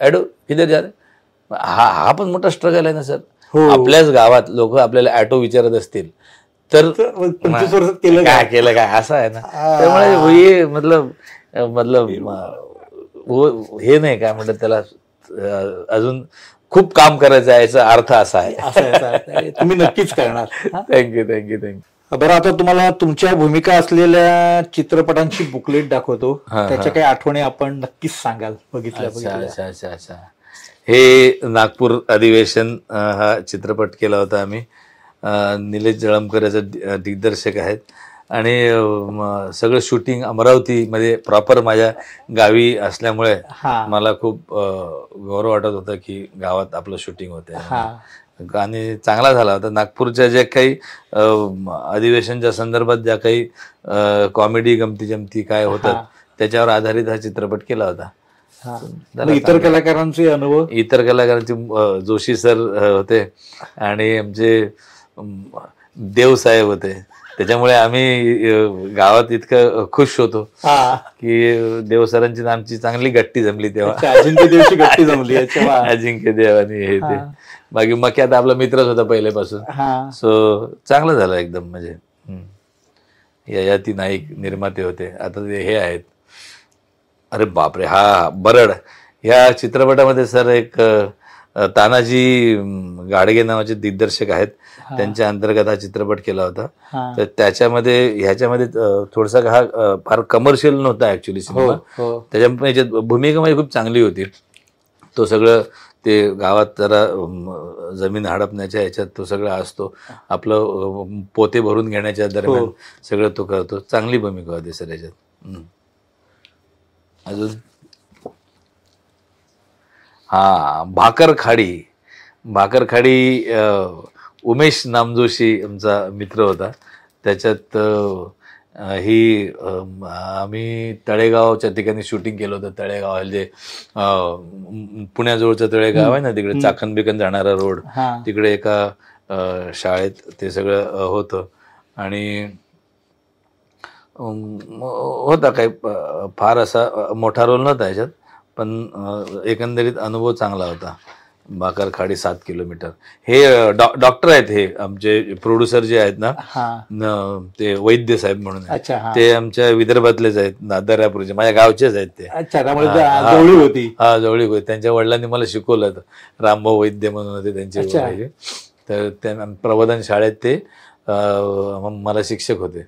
ॲटो किती जा, हा पण मोठा स्ट्रगल आहे ना सर. आपल्याच गावात लोक आपल्याला ऑटो विचारत असतील तर काय केलं काय, असं आहे ना. त्यामुळे मतलब हे नाही काय म्हणतात त्याला, अजून खूप काम करायचं आहे याचा अर्थ असा आहे. तुम्ही नक्कीच करणार. थँक्यू. बरं, आता तुम्हाला तुमच्या भूमिका असलेल्या चित्रपटांची बुकलेट दाखवतो, त्याच्या काही आठवणी आपण नक्कीच सांगाल बघितल्या. अच्छा. हे नागपूर अधिवेशन हा चित्रपट केला होता आम्ही. निलेश जळमकर याचे दिग्दर्शक आहेत आणि सगळं शूटिंग अमरावतीमध्ये प्रॉपर माझ्या गावी असल्यामुळे मला खूप गौरव वाटत होता की गावात आपलं शूटिंग होते आणि चांगला झाला होता. नागपूरच्या ज्या काही अधिवेशनच्या संदर्भात ज्या काही कॉमेडी गमती जमती काय होतात त्याच्यावर आधारित हा चित्रपट केला होता. इतर कलाकारांचे अनुभव, इतर कलाकारांचे जोशी सर होते आणि आमचे देवसाहेब होते. त्याच्यामुळे आम्ही गावात इतकं खुश होतो की देवसरांची आमची चांगली गट्टी जमली तेव्हा. अजिंक्यदेवची गट्टी जमली. अजिंक्यदेव आणि हे ते बाकी मग आता आपला मित्रच होता पहिल्यापासून. सो चांगलं झालं एकदम. म्हणजे ययाती नाईक निर्माते होते, आता ते हे आहेत. अरे बापरे, बरड ह्या चित्रपटामध्ये सर एक तानाजी गाडगे नावाचे दिग्दर्शक आहेत, त्यांच्या अंतर्गत हा चित्रपट केला होता. तर ह्याच्यामध्ये थोडासा हा फार कमर्शियल नव्हता ऍक्च्युली सिनेमा. त्याच्या भूमिका माझी खूप चांगली होती. तो सगळं ते गावात जरा जमीन हडपण्याच्या ह्याच्यात तो सगळं असतो, आपलं पोते भरून घेण्याच्या दरम्यान सगळं तो करतो. चांगली भूमिका होती सर याच्यात. अजून हा भाकरखाडी. उमेश नामजोशी आमचा मित्र होता. त्याच्यात ही आम्ही तळेगावच्या ठिकाणी शूटिंग केलं होतं. तळेगाव जे पुण्याजवळचं तळेगाव आहे ना, तिकडे चाकण बिकन जाणारा रोड, तिकडे एका शाळेत ते सगळं होतं. आणि होता काही फार असा मोठा रोल नव्हता याच्यात, पण एकंदरीत अनुभव चांगला होता. भाकरखाडी 7 किलोमीटर. हे डॉक्टर आहेत, हे आमचे प्रोड्युसर जे आहेत ना, ते वैद्य साहेब म्हणून, ते आमच्या विदर्भातलेच आहेत, दर्यापूरचे, माझ्या गावचेच आहेत ते. जवळी होती. हा, जवळी होती. त्यांच्या वडिलांनी मला शिकवलं, रामभाऊ वैद्य म्हणून होते त्यांचे. तर प्रबोधन शाळेत ते मला शिक्षक होते.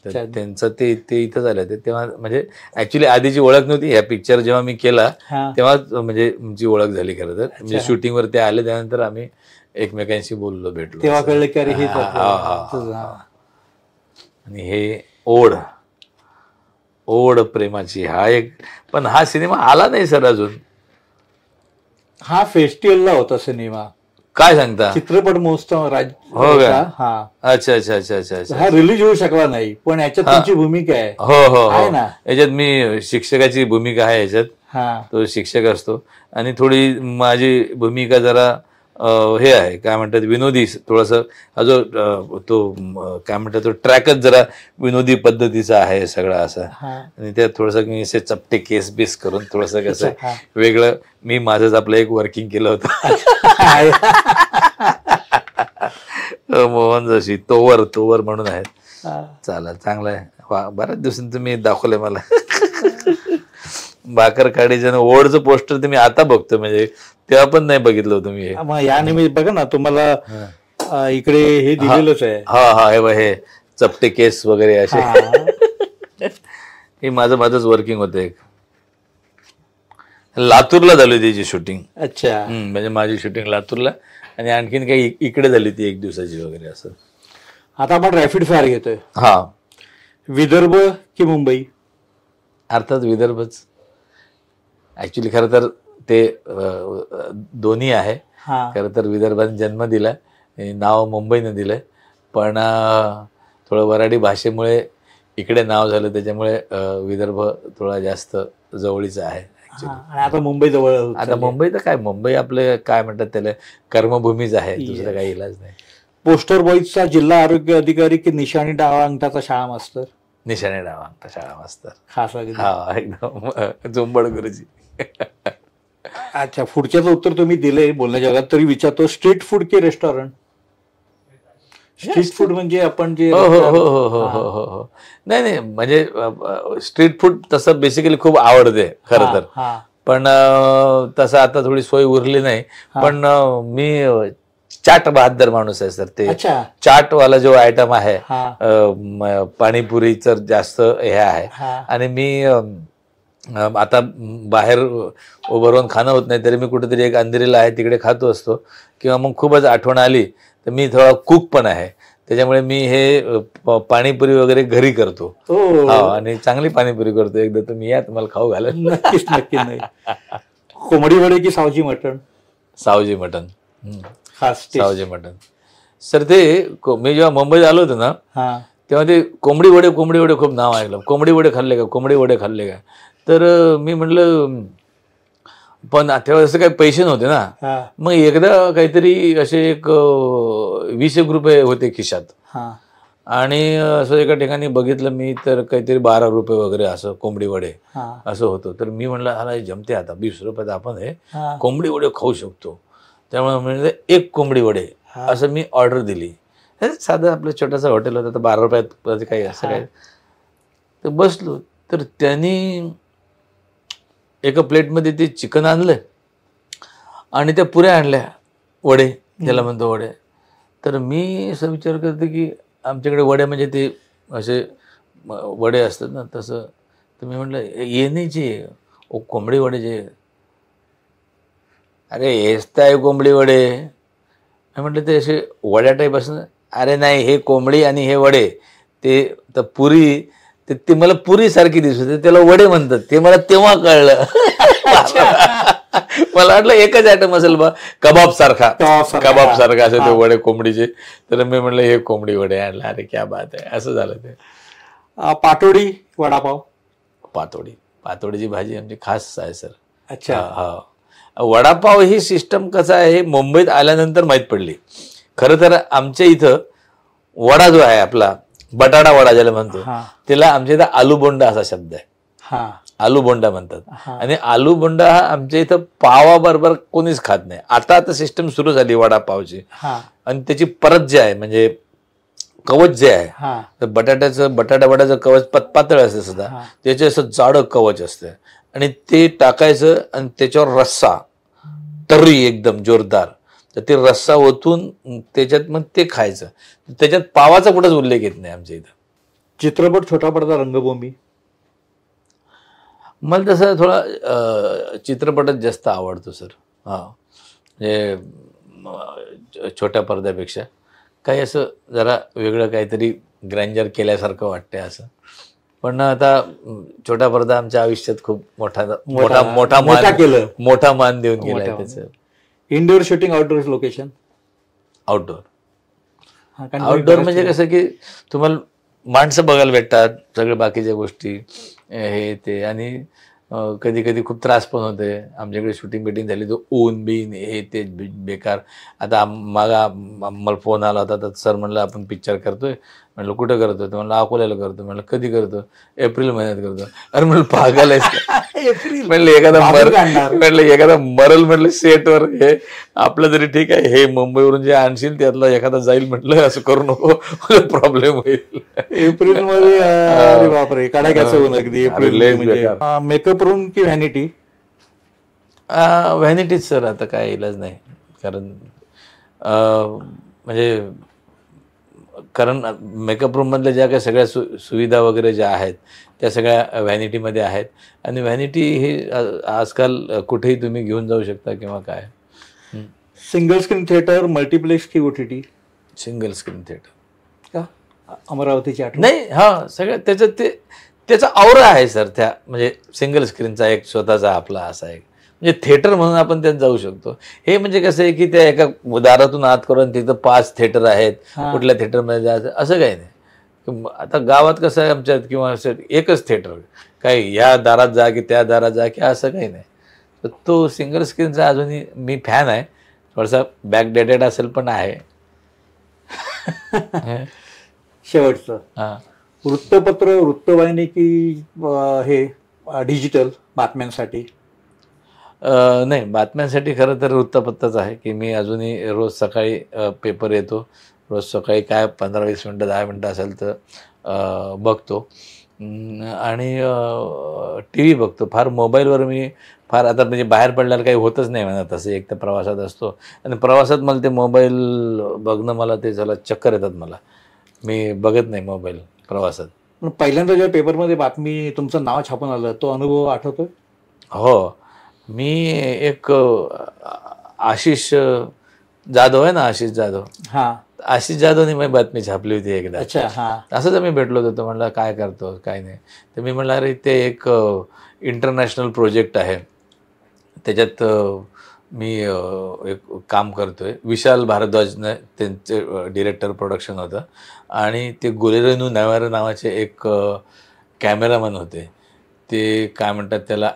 तर त्यांचं ते इथं झालं. ते तेव्हा म्हणजे ऍक्च्युली आधीची ओळख नव्हती. ह्या पिक्चर जेव्हा मी केला तेव्हाच म्हणजे आमची ओळख झाली खरं तर. म्हणजे शूटिंगवर ते आले, त्यानंतर आम्ही एकमेकांशी बोललो, भेटलो. तेव्हा कळलं की अरे हे. आणि हे ओढ प्रेमाची, हा एक, पण हा सिनेमा आला नाही सर अजून. हा फेस्टिवलला होता सिनेमा. काय सांगता? चित्रपट महोत्सव हो का? अच्छा अच्छा अच्छा अच्छा. हा रिलीज होऊ शकला नाही, पण याच्यात तुमची भूमिका आहे. हो ना, याच्यात मी शिक्षकाची भूमिका आहे याच्यात. तो शिक्षक असतो आणि थोडी माझी भूमिका जरा हे आहे, काय म्हणतात, विनोदी थोडासा. हा जो तो काय म्हणतात, तो ट्रॅकच जरा विनोदी पद्धतीचा आहे सगळा असा. आणि त्यात थोडंसं मी असे चपटे केस बेस करून थोडंसं कसं वेगळं, मी माझंच आपलं एक वर्किंग केलं होतं. मोहन जोशी तोवर म्हणून आहेत. चला, चांगलं आहे. बऱ्याच दिवसांनी तुम्ही दाखवलंय मला. भाकरखाडीचं ओढचं पोस्टर तुम्ही आता बघतो, म्हणजे तेव्हा पण नाही बघितलं होतं मी. या निमित्त बघा ना, तुम्हाला इकडे हे दिलेलंच आहे. हे चपटे केस वगैरे असे. हे माझंच वर्किंग होतं. एक लातूरला झाली होती त्याची शूटिंग. अच्छा. म्हणजे माझी शूटिंग लातूरला, आणि आणखीन काही इकडे झाली ती 1 दिवसाची वगैरे असं. आता आपण रॅपिड फायर घेतोय. विदर्भ की मुंबई? अर्थात विदर्भच. ऍक्च्युली खरं तर ते दोन्ही आहे. खरं तर विदर्भाने जन्म दिला, नाव मुंबईनं दिलंय, पण थोडं वऱ्हाडी भाषेमुळे इकडे नाव झालं, त्याच्यामुळे विदर्भ थोडा जास्त जवळीचा आहे. आता मुंबई जवळ. आता मुंबई तर काय, मुंबई आपले काय म्हणतात त्याला, कर्मभूमीच आहे, दुसरं काही इलाज नाही. पोस्टर बॉईजचा जिल्हा आरोग्य अधिकारी की निशाणी डावा अंगठाचा शाळा मास्तर? निशाणी डावा अंगठा शाळा मास्तर. खास. एकदम झुंबड गुरुजी. अच्छा, पुढच्याचं उत्तर तुम्ही दिले बोलण्याच्या जगात, तरी विचारतो, स्ट्रीट फूड की रेस्टॉरंट? स्ट्रीट फूड म्हणजे आपण जे. हो. नाही, म्हणजे स्ट्रीट फूड तसं बेसिकली खूप आवडते खरं तर, पण तसं आता थोडी सोय उरली नाही. पण मी चाट बहादर माणूस आहे सर. ते चाटवाला जो आयटम आहे, पाणीपुरीचं जास्त हे आहे. आणि मी आता बाहेर उभं राहून खाणं होत नाही, तरी मी कुठेतरी एक अंधेरीला आहे तिकडे खातो असतो, किंवा मग खूपच आठवण आली तर मी थोडा कुक पण आहे, त्याच्यामुळे मी हे पाणीपुरी वगैरे घरी करतो. आणि चांगली पाणीपुरी करतो. एकदा तुम्ही या, तुम्हाला खाऊ घाला. नक्कीच नक्की. कोंबडी वडे की सावजी मटण? सावजी मटण. सावजी मटण सर. ते मी जेव्हा मुंबईत आलो होतो ना, तेव्हा ते कोंबडी वडे खूप नाव ऐकलं. कोंबडी वडे खाल्ले का? तर मी म्हटलं, पण तेव्हा असं काही पैसे नव्हते ना. मग एकदा काहीतरी असे एक 20 रुपये होते खिशात, आणि असं एका ठिकाणी बघितलं मी, तर काहीतरी 12 रुपये वगैरे असं कोंबडी वडे असं होतं. तर मी म्हटलं, हा जमते, आता 20 रुपयात आपण हे कोंबडी वडे खाऊ शकतो. त्यामुळे म्हणजे 1 कोंबडी वडे असं मी ऑर्डर दिली. साधं आपलं छोटंसं हॉटेल होतं, तर 12 रुपयात काही असं काय. तर बसलो, तर त्यांनी एका प्लेटमध्ये ते चिकन आणलं आणि त्या पुऱ्या आणल्या, वडे ज्याला म्हणतो वडे. तर मी असं विचार करते की आमच्याकडे वड्या म्हणजे ते असे वडे असतात ना तसं. तर मी म्हटलं, ये नाही जे कोंबडी वडे जे. अरे हेच तर आहे कोंबडी वडे. मी म्हटलं, ते असे वड्या टाईप असं. अरे नाही, हे कोंबडी आणि हे वडे. ते तर पुरी ते मला पुरी सारखी दिसत होते, त्याला वडे म्हणतात, ते मला तेव्हा कळलं. मला वाटलं एकच आयटम असेल बा, कबाब सारखा असे ते वडे कोंबडीचे. तर मी म्हणलं हे कोंबडी वडे आणलं, अरे क्या बात आहे, असं झालं ते. पाटोडी वडापाव. पातोडीची भाजी आमची खास आहे सर. अच्छा. हा, वडापाव ही सिस्टम कसं आहे हे मुंबईत आल्यानंतर माहीत पडली. खरं तर आमच्या इथं वडा जो आहे आपला बटाटा वडा ज्याला म्हणतो, त्याला आमच्या इथं आलू बोंडा असा शब्द आहे. आलू बोंडा म्हणतात. आणि आलू बोंडा हा आमच्या इथं पावाबरोबर कोणीच खात नाही. आता सिस्टम सुरू झाली वडापावची. आणि त्याची परत जे आहे म्हणजे कवच जे आहे, तर बटाटा वड्याचं कवच पातळ असतं सुद्धा, त्याचे असं जाडं कवच असतं. आणि ते टाकायचं आणि त्याच्यावर रस्सा तर्री एकदम जोरदार, तर ते रस्सा ओतून त्याच्यात मग ते खायचं. त्याच्यात पावाचा कुठंच उल्लेख येत नाही आमच्या इथं. चित्रपट, छोटा पडदा, रंगभूमी. मला तसं थोडा चित्रपटच जास्त आवडतो सर. हा, म्हणजे छोट्या पडद्यापेक्षा काही असं जरा वेगळं काहीतरी ग्रँजर केल्यासारखं वाटतंय असं. पण आता छोटा पडदा आमच्या आयुष्यात खूप मोठा मान देऊन गेलाय त्याचं. Indoor shooting, outdoor location. Outdoor म्हणजे कसं की तुम्हाला माणसं बघायला भेटतात, सगळे बाकीच्या गोष्टी हे ते. आणि कधी कधी खूप त्रास पण होते. आमच्याकडे शूटिंग बिटिंग झाली तर ऊन बिन हे ते बेकार. आता मला फोन आला होता, तर सर म्हणलं आपण पिक्चर करतोय. म्हणलं कुठं करतो? तर म्हणलं अकोल्याला करतो. म्हणलं कधी करतो? एप्रिल महिन्यात करतो. अरे म्हणलं पागल आहे. म्हणलं एखादा मरल म्हटलं सेटवर. हे आपलं तरी ठीक आहे, हे मुंबईवरून जे आणशील त्यातला एखादा जाईल म्हटलं, असं करू नको, प्रॉब्लेम होईल. एप्रिल मध्ये? अरे बापरे, काढायचं होऊन अगदी. एप्रिल मेकअप रूम की व्हॅनिटी? व्हॅनिटीच सर, आता काय इलाज नाही. कारण मेकअप रूममधल्या ज्या काही सगळ्या सुविधा वगैरे ज्या आहेत त्या सगळ्या व्हॅनिटीमध्ये आहेत. आणि व्हॅनिटी ही आजकाल कुठेही तुम्ही घेऊन जाऊ शकता किंवा काय. सिंगल स्क्रीन थिएटर, मल्टिप्लेक्स की OTT? Single screen theatre. का? अमरावतीची आठवण नाही. हा, सगळं त्याचा औरा आहे सर. त्या म्हणजे सिंगल स्क्रीनचा एक स्वतःचा आपला असा एक म्हणजे थिएटर म्हणून आपण त्यात जाऊ शकतो. हे म्हणजे कसं आहे की त्या एका दारातून आत करून तिथं 5 थिएटर आहेत, कुठल्या थिएटरमध्ये जायचं असं काही नाही. आता गावात कसं आहे आमच्यात, किंवा एकच थिएटर, काही या दारात जा की त्या दारात जा की असं काही नाही. तर तो सिंगल स्क्रीनचा अजूनही मी फॅन आहे. थोडासा बॅकडेटेड असेल पण आहे. शेवटचं, वृत्तपत्र, वृत्तवाहिनी की हे डिजिटल बातम्यांसाठी? नाही, बातम्यांसाठी खरं तर वृत्तपत्रच आहे. की मी अजूनही रोज सकाळी पेपर येतो, रोज सकाळी काय 15-20 मिनटं 10 मिनटं असेल तर बघतो. आणि टी व्ही बघतो. फार मोबाईलवर मी आता म्हणजे बाहेर पडल्यावर काही होतच नाही म्हणा तसं. एक तर प्रवासात असतो, आणि प्रवासात मला ते मोबाईल बघणं मला ते झालं चक्कर येतात मला. मी बघत नाही मोबाईल प्रवासात. पहिल्यांदा जेव्हा पेपरमध्ये बातमी तुमचं नाव छापून आलं, तो अनुभव आठवतोय? हो, मी एक आशिष जाधव आहे ना, आशिष जाधव. आशिष जाधवने माझी बातमी छापली होती एकदा. असंच आम्ही भेटलो होतो. म्हणलं काय करतो काय नाही. तर मी म्हणलं अरे ते एक इंटरनॅशनल प्रोजेक्ट आहे, त्याच्यात मी एक काम करतोय. विशाल भारद्वाजनं त्यांचे डिरेक्टर प्रोडक्शन होतं. आणि ते गुलेरेनू नवारे नावाचे एक कॅमेरामन होते. ते काय म्हणतात त्याला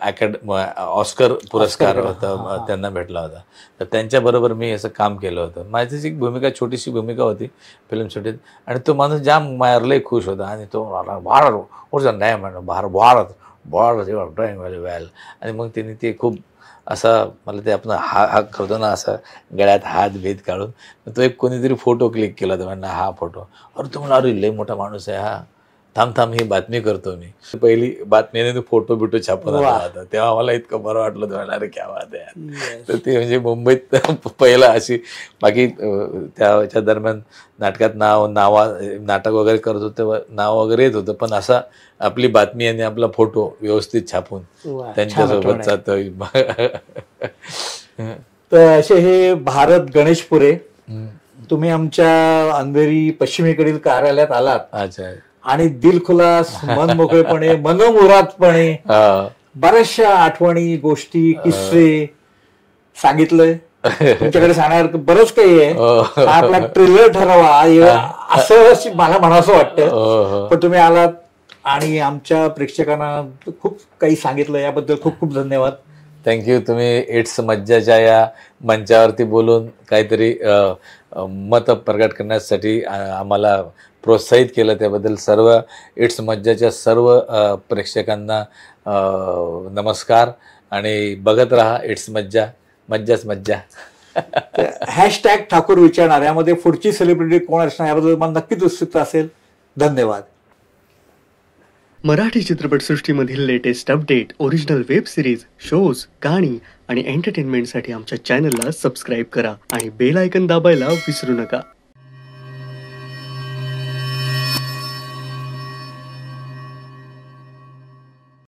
ऑस्कर पुरस्कार होता त्यांना भेटला होता. तर त्यांच्याबरोबर मी असं काम केलं होतं. माझीच एक भूमिका, छोटीशी भूमिका होती फिल्मसिटीत. आणि तो माणूस जाम मारलंय खुश होता. आणि तो भारत नाही म्हणून भारत ड्रॉइंग व्हेरी वेल. आणि मग त्यांनी ते खूप असा मला ते आपण हात करतो ना, असं गळ्यात हात भेद काढून तो एक कोणीतरी फोटो क्लिक केला होता. म्हणला हा फोटो. अरे तो म्हणला अरे लय मोठा माणूस आहे हा, थांब ही बातमी करतो मी. पहिली बातमीने तो फोटो बिटो छापून आला होता. तेव्हा मला इतकं बरं वाटलं होतं. अरे क्या बात आहे. तर ते म्हणजे मुंबईत पहिला अशी. बाकी त्याच्या दरम्यान नाटकात नाटक वगैरे करत होतं तेव्हा नाव वगैरे येत होतं, पण असा आपली बातमी आणि आपला फोटो व्यवस्थित छापून त्यांच्यासोबतचा. तर असे हे भारत गणेशपुरे, तुम्ही आमच्या अंधेरी पश्चिमेकडील कार्यालयात आलात. अच्छा. आणि दिलखुलास मनमोकळेपणे मनमुरादपणे बऱ्याचशा आठवणी गोष्टी किस्से सांगितलंय. तुमच्याकडे सांगणार बरंच काही आहे. आपला ट्रेलर ठरावा असं मला म्हणावंसं वाटतं. पण तुम्ही आलात आणि आमच्या प्रेक्षकांना खूप काही सांगितलं, याबद्दल खूप खूप धन्यवाद. थँक्यू. तुम्ही इट्स मज्जाच्या या मंचावरती बोलून काहीतरी मत प्रकट करण्यासाठी आम्हाला प्रोत्साहित केलं, त्याबद्दल सर्व इट्स मज्जाच्या सर्व प्रेक्षकांना नमस्कार. आणि बघत राहा इट्स मज्जा, मज्जाच मज्जा. हॅशटॅग ठाकूर विचारणार यामध्ये पुढची सेलिब्रिटी कोण असणार याबद्दल मला नक्कीच उत्सुकता असेल. धन्यवाद. मराठी चित्रपटसृष्टीमधील latest update, original web series, shows, गाणी आणि एंटरटेनमेंटसाठी आमच्या चॅनलला सबस्क्राईब करा आणि बेल आयकॉन दाबायला विसरू नका.